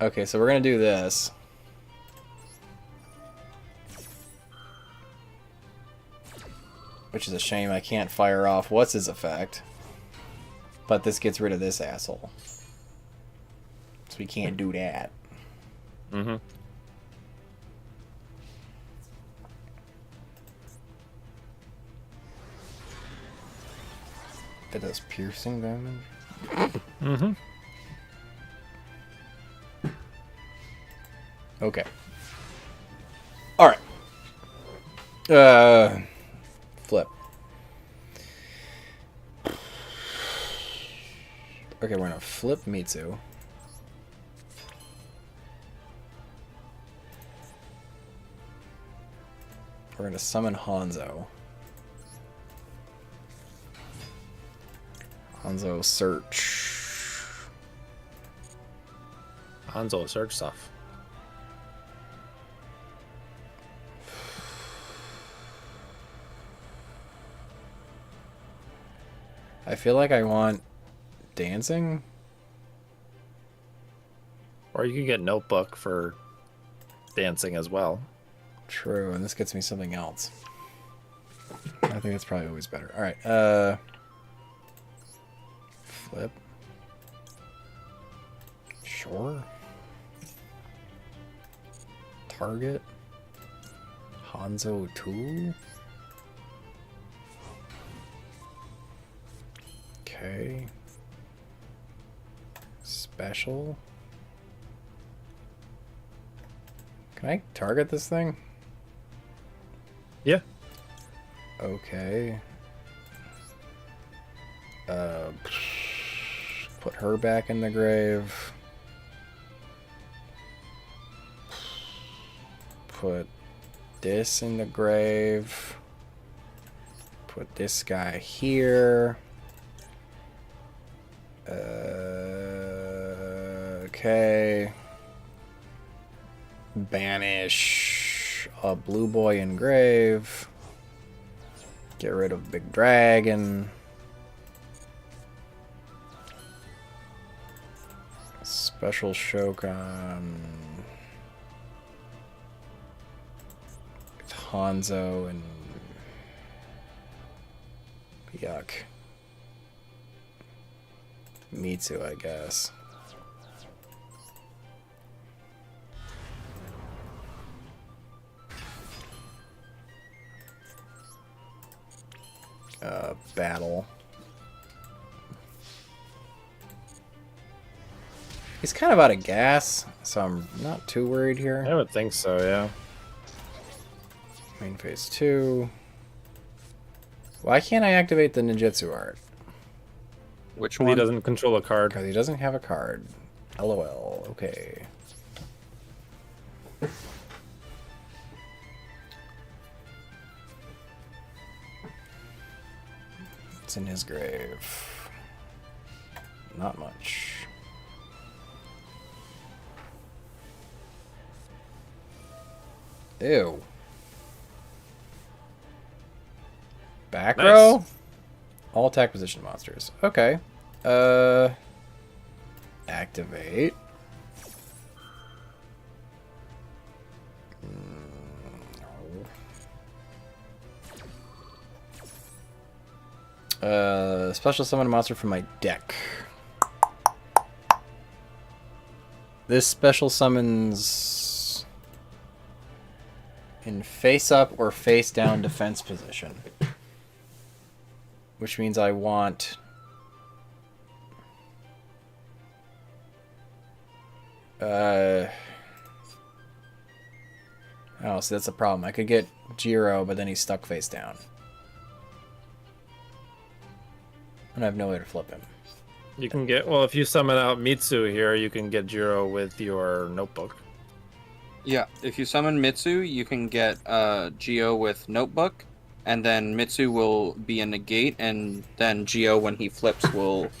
Okay, so we're gonna do this. Which is a shame I can't fire off what's his effect. But this gets rid of this asshole. So we can't do that. Mm-hmm. That does piercing damage? Mm-hmm. Okay. Alright. Flip. Okay, we're gonna flip Mitsu. We're gonna summon Hanzo. Hanzo search. Hanzo search stuff. I feel like I want dancing. Or you can get notebook for dancing as well. True, and this gets me something else. I think that's probably always better. Alright, flip. Sure. Target. Hanzo 2. Okay. Special. Can I target this thing? Yeah. Okay. Put her back in the grave. Put this in the grave. Put this guy here. Okay. Banish a blue boy in grave. Get rid of big dragon. Special Shogun. Hanzo and yuck. Mitsu, I guess. Battle. He's kind of out of gas, so I'm not too worried here. I would think so, yeah. Main phase 2. Why can't I activate the ninjutsu art? Which He one? doesn't control a card. Because he doesn't have a card. LOL. Okay. It's in his grave. Not much. Ew. Back Nice. row? All attack position monsters. Okay. Activate. Special summon a monster from my deck. This special summons in face up or face down defense position. Which means I want Oh, so that's a problem. I could get Jiro, but then he's stuck face down. And I have no way to flip him. You can get, well, if you summon out Mitsu here, you can get Jiro with your notebook. Yeah, if you summon Mitsu, you can get Geo with Notebook, and then Mitsu will be a negate, and then Geo, when he flips, will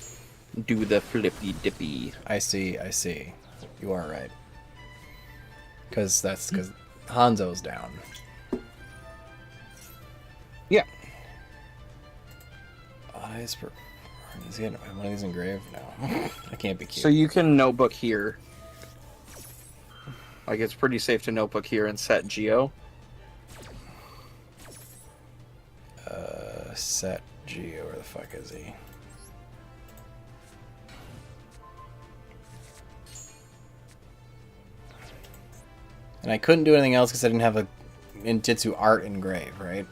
do the flippy dippy. I see. You are right. Because Hanzo's down. Yeah. Eyes per... Is he one of these engraved? No. I can't be cute. So you can Notebook here. Like, it's pretty safe to Notebook here and set Geo. Set Geo. Where the fuck is he? And I couldn't do anything else because I didn't have a ninjutsu art engrave, right?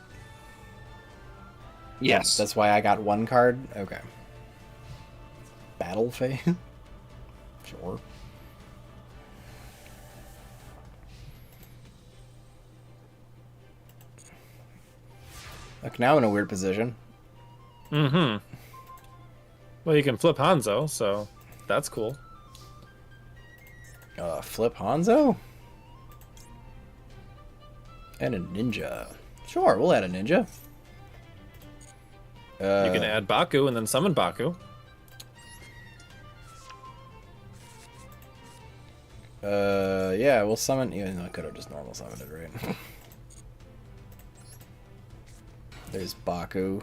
Yes. That's why I got one card? Okay. Battle phase? Sure. Look, now I'm in a weird position. Mm-hmm. Well, you can flip Hanzo, so that's cool. Flip Hanzo? And a ninja. Sure, we'll add a ninja. You can add Baku and then summon Baku. Yeah, we'll summon... Even though I could have just normal summoned it, right? There's Baku.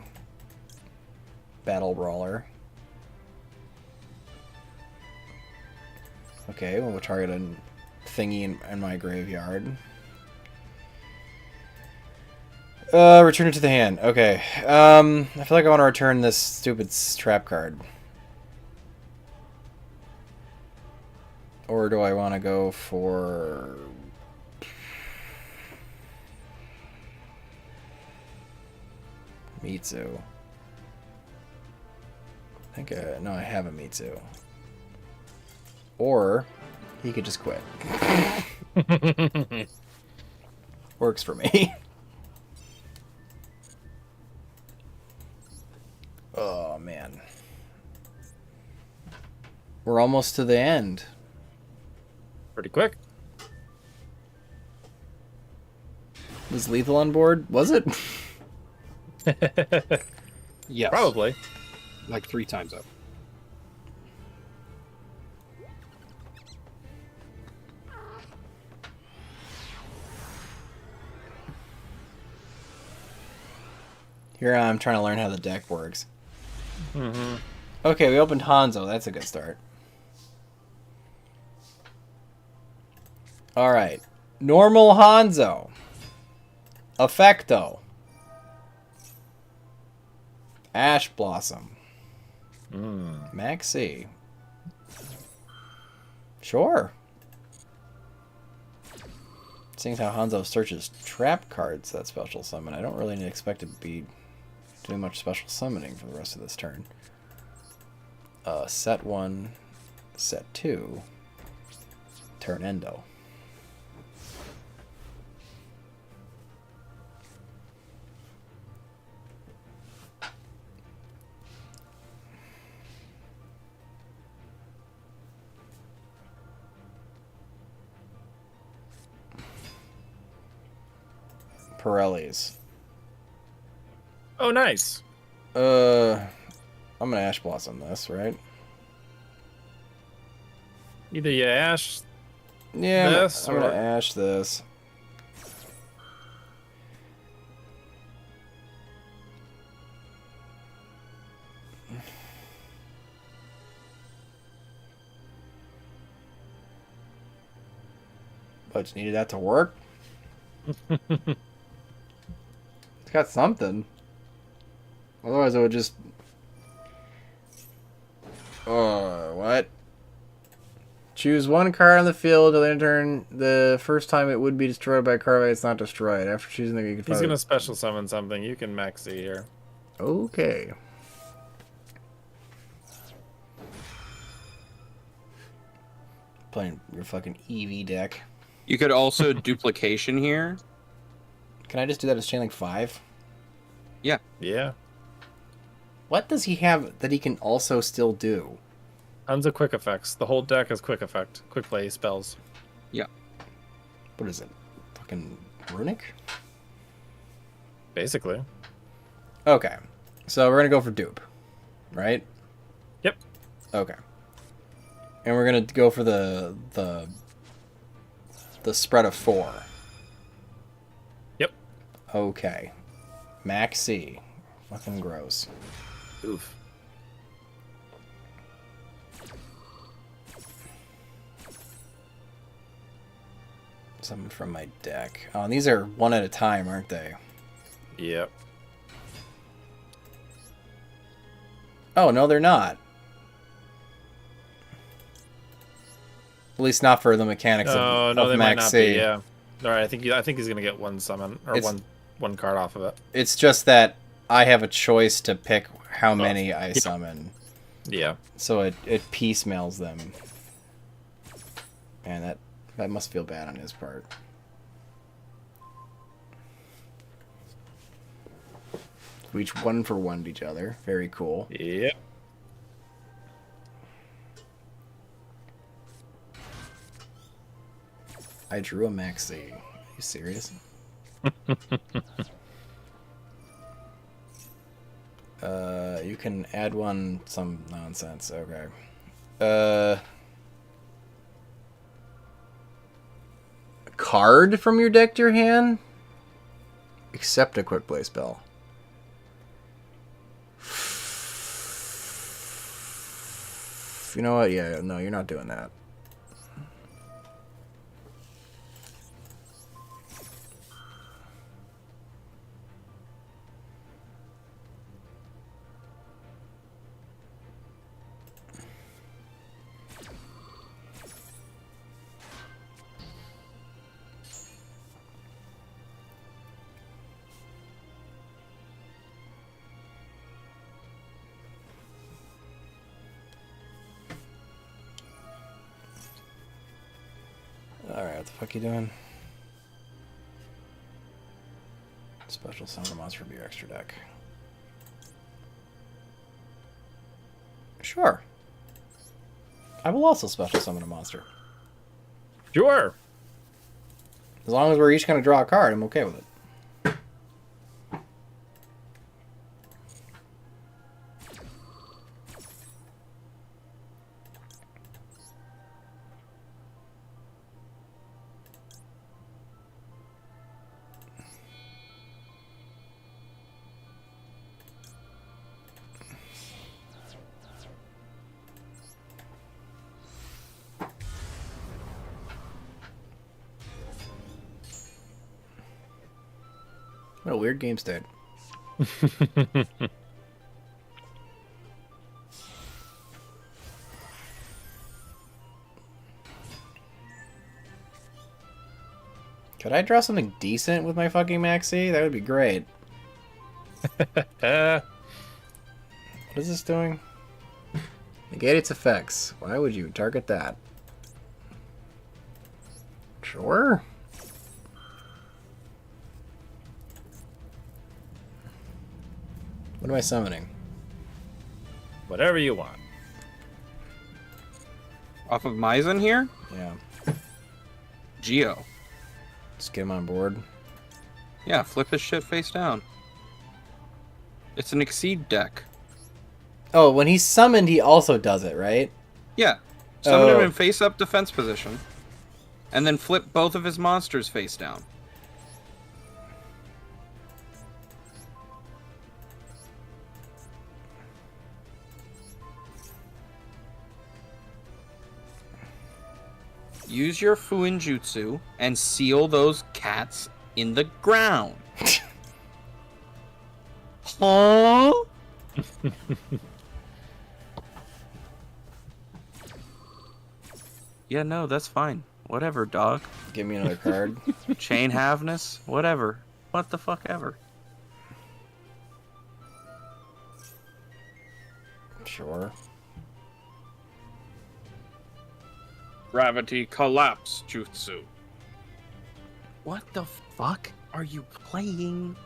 Battle Brawler. Okay, well, we'll target a thingy in my graveyard. Return it to the hand. Okay. I feel like I want to return this stupid trap card. Or do I want to go for... Mitsu? I think, no, I have a Mitsu. Or, he could just quit. Works for me. Oh, man. We're almost to the end. Pretty quick. Was Lethal on board? Was it? Yes. Probably. Like 3 times up. Here I'm trying to learn how the deck works. Mm-hmm. Okay, we opened Hanzo. That's a good start. Alright. Normal Hanzo. Effecto. Ash Blossom. Maxi. Sure. Seeing how Hanzo searches trap cards that special summon, I don't really expect to be doing much special summoning for the rest of this turn. Set 1, set 2, turn Endo. Pirellis. Oh, nice. I'm gonna Ash Blossom this, right? Either you Ash Yeah, this I'm gonna or... Ash this. But you needed that to work? It's got something. Otherwise I would just... what? Choose one card on the field to then turn the first time it would be destroyed by a card if it's not destroyed. After choosing the you can He's going to special summon something. You can maxi here. Okay. Playing your fucking Eevee deck. You could also duplication here. Can I just do that as chain link 5? Yeah. What does he have that he can also still do? Tons of quick effects. The whole deck is quick effect. Quick play spells. What is it? Fucking runic? Basically. Okay. So we're gonna go for dupe. Right? Yep. Okay. And we're gonna go for the spread of 4. Yep. Okay. Max C. Fucking gross. Oof. Something from my deck. Oh, and these are one at a time, aren't they? Yep. Oh, no, they're not. At least not for the mechanics Oh, of no, they might Max not C. be. Yeah. All right. I think he's gonna get one summon or It's- one card off of it. It's just that I have a choice to pick how many I summon. Yeah. So it piecemeals them. Man, that must feel bad on his part. We each 1-for-1'd each other. Very cool. Yep. I drew a Max C. Are you serious? You can add one, some nonsense. Okay. A card from your deck to your hand? Except a quick play spell. You know what? Yeah, no, you're not doing that. Alright, what the fuck you doing? Special summon a monster from your extra deck. Sure. I will also special summon a monster. Sure. As long as we're each going to draw a card, I'm okay with it. What a weird game state. Could I draw something decent with my fucking Maxi? That would be great. What is this doing? Negate its effects. Why would you target that? Sure. What am I summoning? Whatever you want. Off of Maizen here? Yeah. Geo. Just get him on board. Yeah, flip his shit face down. It's an Exceed deck. Oh, when he's summoned, he also does it, right? Yeah. Summon him Oh. in face-up defense position. And then flip both of his monsters face down. Use your Fuin Jutsu and seal those cats in the ground. Huh? Yeah, no, that's fine. Whatever, dog. Give me another card. Chain Havness, whatever. What the fuck ever. Sure. Gravity Collapse Jutsu. what the fuck are you playing?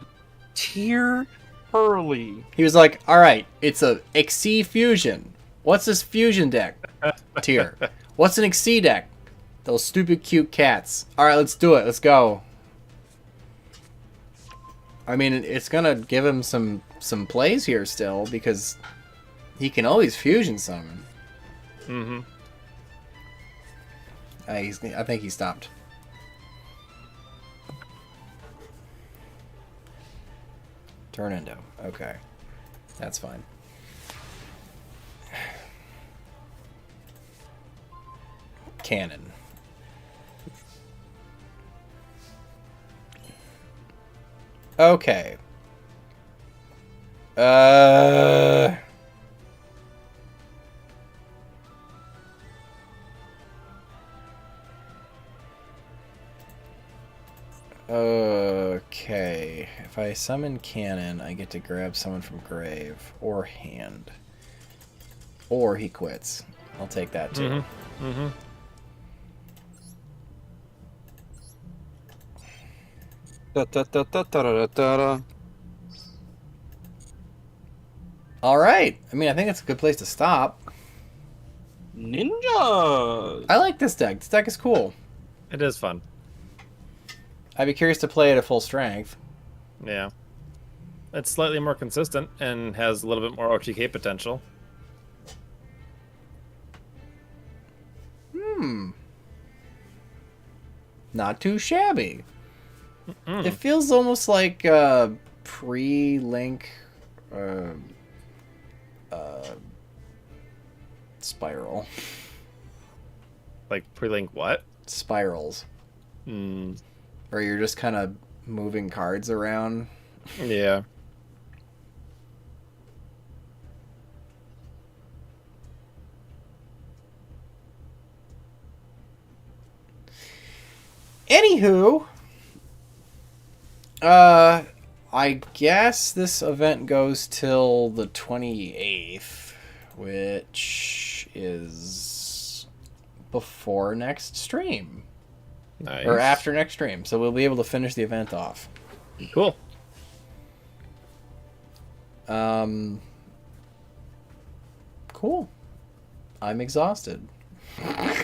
Tier Hurley. He was like, all right, it's a XC fusion. What's this fusion deck tier? What's an XC deck? Those stupid cute cats. All right, let's do it. Let's go. I mean, it's gonna give him some plays here still because he can always fusion summon. Mm-hmm. I think he stopped. Turn endo. Okay. That's fine. Cannon. Okay. Okay. If I summon Cannon, I get to grab someone from grave or hand. Or he quits. I'll take that too. Mm-hmm. Mm-hmm. Da, da, da, da, da, da, da, da. All right. I mean, I think it's a good place to stop. Ninjas. I like this deck. This deck is cool. It is fun. I'd be curious to play it at full strength. Yeah. It's slightly more consistent and has a little bit more OTK potential. Not too shabby. Mm. It feels almost like pre-Link Spiral. Like pre-link what? Spirals. Mm. Where you're just kind of moving cards around. Yeah. Anywho, I guess this event goes till the 28th, which is before next stream. Nice. Or after next stream, so we'll be able to finish the event off. Cool. Cool. I'm exhausted.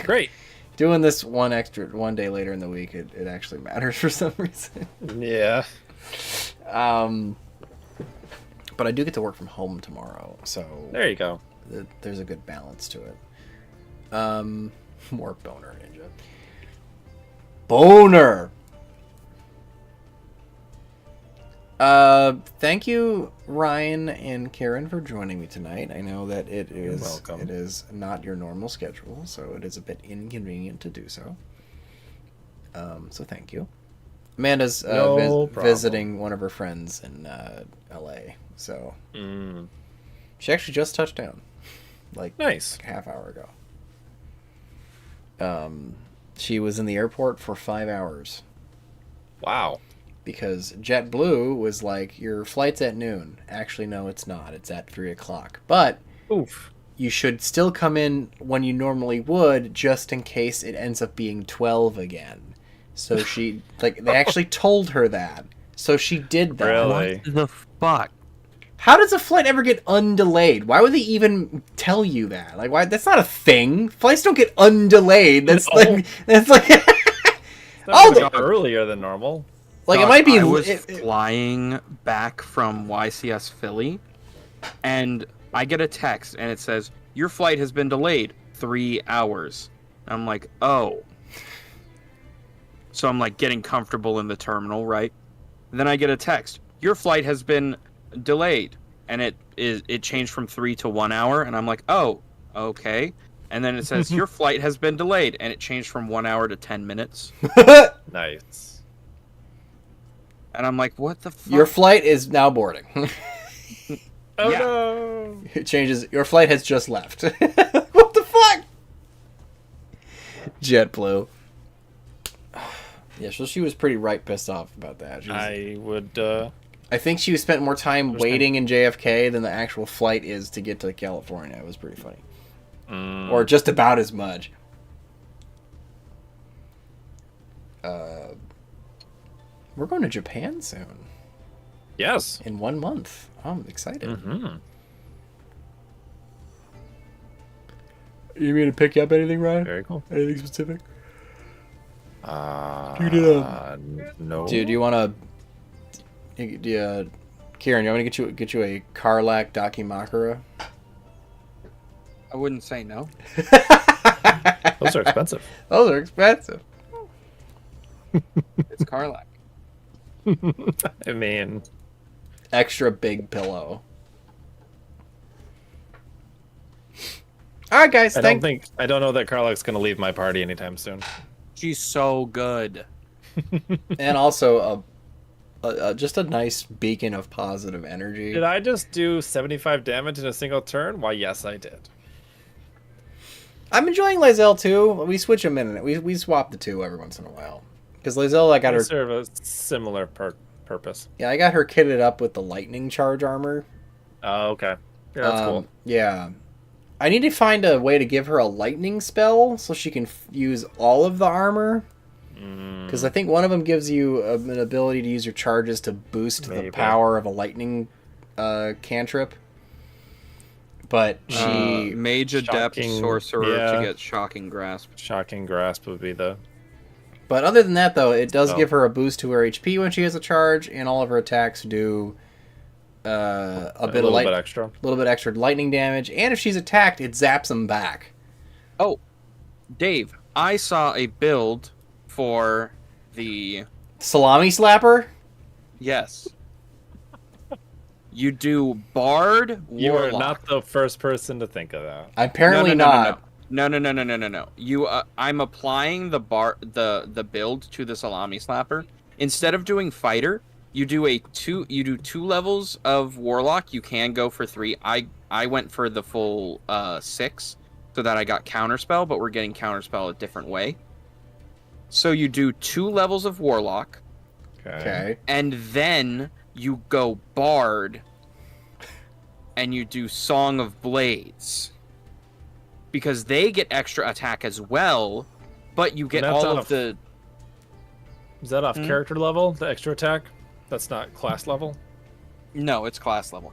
Great. Doing this one day later in the week, it actually matters for some reason. Yeah. But I do get to work from home tomorrow, so There you go. there's a good balance to it. More boner ninja. Boner. Thank you, Ryan and Karen, for joining me tonight. I know that it welcome. is not your normal schedule, so it is a bit inconvenient to do so. So thank you. Amanda's No problem. visiting one of her friends in LA, so she actually just touched down, like Nice. a half hour ago. She was in the airport for 5 hours. Wow. Because JetBlue was like, your flight's at noon. Actually, no, it's not. It's at 3 o'clock. But Oof. you should still come in when you normally would, just in case it ends up being 12 again. So she, like, they actually told her that. So she did that. Really? What the fuck? How does a flight ever get undelayed? Why would they even tell you that? Like, why? That's not a thing. Flights don't get undelayed. That's No. like, Oh, the- earlier than normal. like it Gosh, might be. I was flying back from YCS Philly, and I get a text, and it says, your flight has been delayed 3 hours. I'm like, oh. So I'm like getting comfortable in the terminal, right? And then I get a text, your flight has been delayed, and it changed from 3 to 1 hour, and I'm like, oh, okay. And then it says, your flight has been delayed, and it changed from 1 hour to 10 minutes. Nice. And I'm like, what the fuck? Your flight is now boarding. Oh Yeah. no. It changes. Your flight has just left. What the fuck? JetBlue. Yeah, so she was pretty pissed off about that. She was, I would. I think she spent more time Understand. waiting in JFK than the actual flight is to get to California. It was pretty funny. Mm, Or just about as much. We're going to Japan soon. Yes. In 1 month. I'm excited. Mm-hmm. You mean to pick up anything, Ryan? Very cool. Anything specific? No. Dude, do you want to... Kieran, you want me to get you a Karlak Dakimakura? I wouldn't say no. Those are expensive. Those are expensive. It's Karlak. I mean, Extra big pillow. All right, guys. I don't know that Karlak's gonna leave my party anytime soon. She's so good. And also just a nice beacon of positive energy. Did I just do 75 damage in a single turn? Why, yes, I did. I'm enjoying Lizelle too. We switch them in. We swap the two every once in a while. Because Lizelle, I got They her. serve a similar purpose. Yeah, I got her kitted up with the lightning charge armor. Oh, okay. Yeah, that's cool. Yeah. I need to find a way to give her a lightning spell so she can use all of the armor. Because I think one of them gives you an ability to use your charges to boost the power of a lightning cantrip. But she... Mage Adept Sorcerer to get Shocking Grasp. Shocking Grasp would be the... But other than that, though, it does give her a boost to her HP when she has a charge, and all of her attacks do a little bit extra lightning damage. And if she's attacked, it zaps them back. Oh, Dave, I saw a build for the Salami Slapper? Yes. You do Bard, Warlock. You are not the first person to think of that. Apparently not. No. You, I'm applying the build to the Salami Slapper. Instead of doing Fighter, you do two levels of Warlock. You can go for 3. I went for the full 6, so that I got Counterspell, but we're getting Counterspell a different way. So you do 2 levels of Warlock. Okay. And then you go Bard, and you do Song of Blades. Because they get extra attack as well, but you get all of the... Is that off character level, the extra attack? That's not class level? No, it's class level.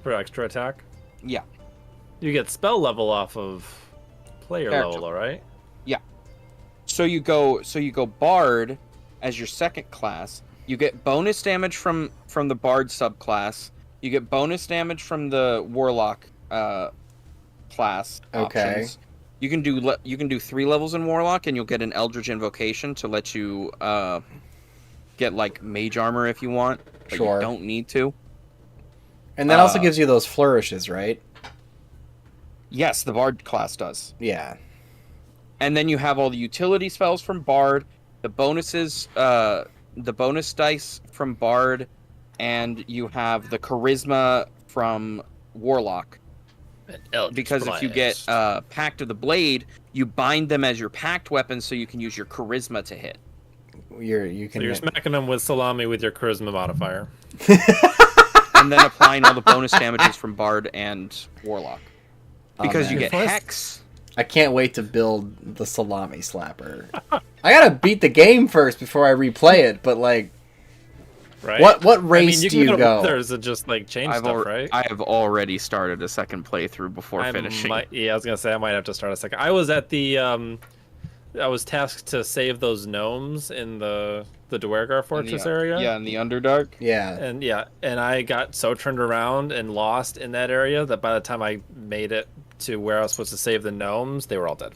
For extra attack? Yeah. You get spell level off of player Character. level, right? Yeah. So you go Bard as your second class. You get bonus damage from the Bard subclass. You get bonus damage from the Warlock class options. You can do 3 levels in Warlock, and you'll get an Eldritch Invocation to let you get like Mage Armor if you want. But Sure. You don't need to. And that also gives you those flourishes, right? Yes, the Bard class does. Yeah. And then you have all the utility spells from Bard, the bonuses, the bonus dice from Bard, and you have the charisma from Warlock. Because if you get Pact of the Blade, you bind them as your pact weapon, so you can use your charisma to hit. You're smacking them with salami with your charisma modifier. And then applying all the bonus damages from Bard and Warlock. Because you get Hex. I can't wait to build the Salami Slapper. I gotta beat the game first before I replay it, but like... Right? What race do you go? There's just like change stuff, right? I have already started a second playthrough before finishing. I was gonna say I might have to start a second. I was at the I was tasked to save those gnomes in the Duergar Fortress area. Yeah, in the Underdark. Yeah. And I got so turned around and lost in that area that by the time I made it to where I was supposed to save the gnomes, they were all dead.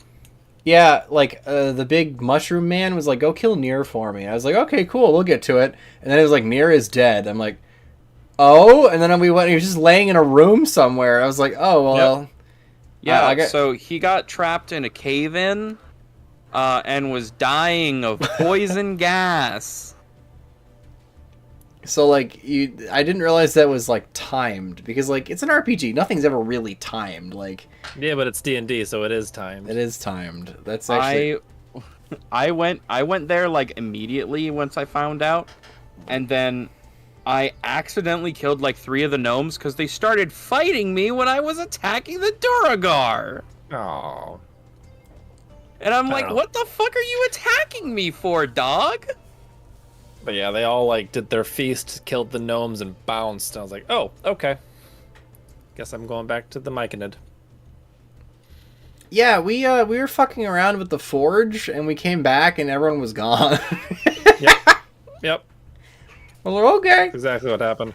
Yeah, like, the big mushroom man was like, go kill Nier for me. I was like, okay, cool, we'll get to it. And then it was like, Nier is dead. I'm like, oh? And then we went, he was just laying in a room somewhere. I was like, oh, well. Yep. Yeah, so he got trapped in a cave-in and was dying of poison gas. So, like, I didn't realize that was, like, timed. Because, like, it's an RPG. Nothing's ever really timed. Like... Yeah, but it's D&D, so it is timed. It is timed. That's actually... I went there, like, immediately once I found out. And then I accidentally killed, like, 3 of the gnomes because they started fighting me when I was attacking the Duragar. Oh. And I'm like, what the fuck are you attacking me for, dog? But yeah, they all like did their feast, killed the gnomes, and bounced. I was like, oh, okay. Guess I'm going back to the Myconid. Yeah, we were fucking around with the forge, and we came back, and everyone was gone. Yep. Well, we're okay. Exactly what happened.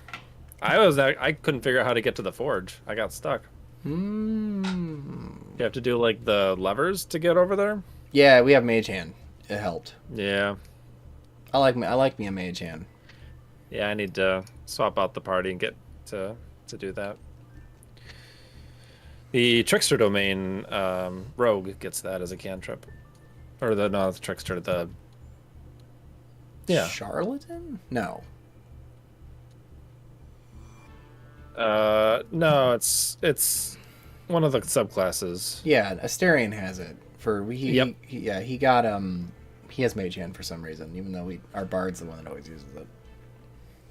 I couldn't figure out how to get to the forge. I got stuck. Mm. You have to do like the levers to get over there. Yeah, we have Mage Hand. It helped. Yeah. I like me a Mage Hand. Yeah, I need to swap out the party and get to do that. The Trickster domain rogue gets that as a cantrip. Or the Trickster, the... Yeah. Charlatan? No. No, it's one of the subclasses. Yeah, Asterion has it. He has Mage Hand for some reason, even though our Bard's the one that always uses it.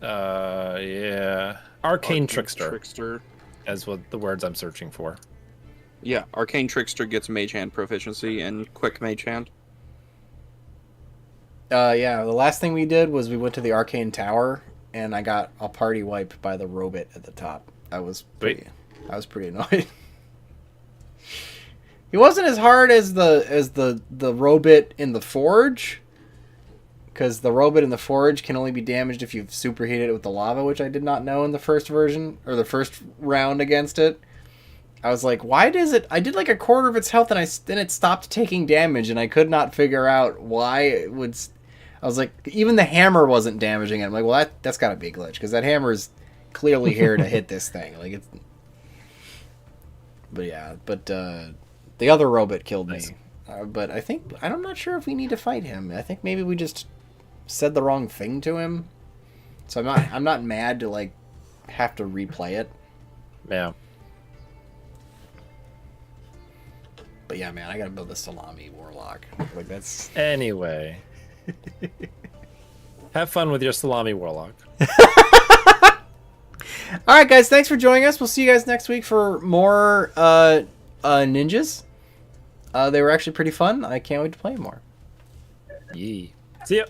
Yeah. Arcane Trickster. Trickster. As what the words I'm searching for. Yeah, Arcane Trickster gets Mage Hand proficiency and Quick Mage Hand. Yeah, the last thing we did was we went to the Arcane Tower, and I got a party wiped by the Robit at the top. I was pretty annoyed. He wasn't as hard as the Robit in the Forge, because the Robit in the Forge can only be damaged if you've superheated it with the lava, which I did not know in the first version, or the first round against it. I was like, why does it... I did like a quarter of its health, and then it stopped taking damage, and I could not figure out why it would... I was like, even the hammer wasn't damaging it. I'm like, well, that's got to be a glitch, because that hammer is clearly here to hit this thing. Like, it's... But yeah, the other Robot killed me. But I'm not sure if we need to fight him. I think maybe we just said the wrong thing to him. So I'm not mad to, like, have to replay it. Yeah. But yeah, man, I gotta build a Salami Warlock. Like, that's... Anyway. Have fun with your Salami Warlock. Alright, guys, thanks for joining us. We'll see you guys next week for more ninjas. They were actually pretty fun. I can't wait to play more. Yee. See ya.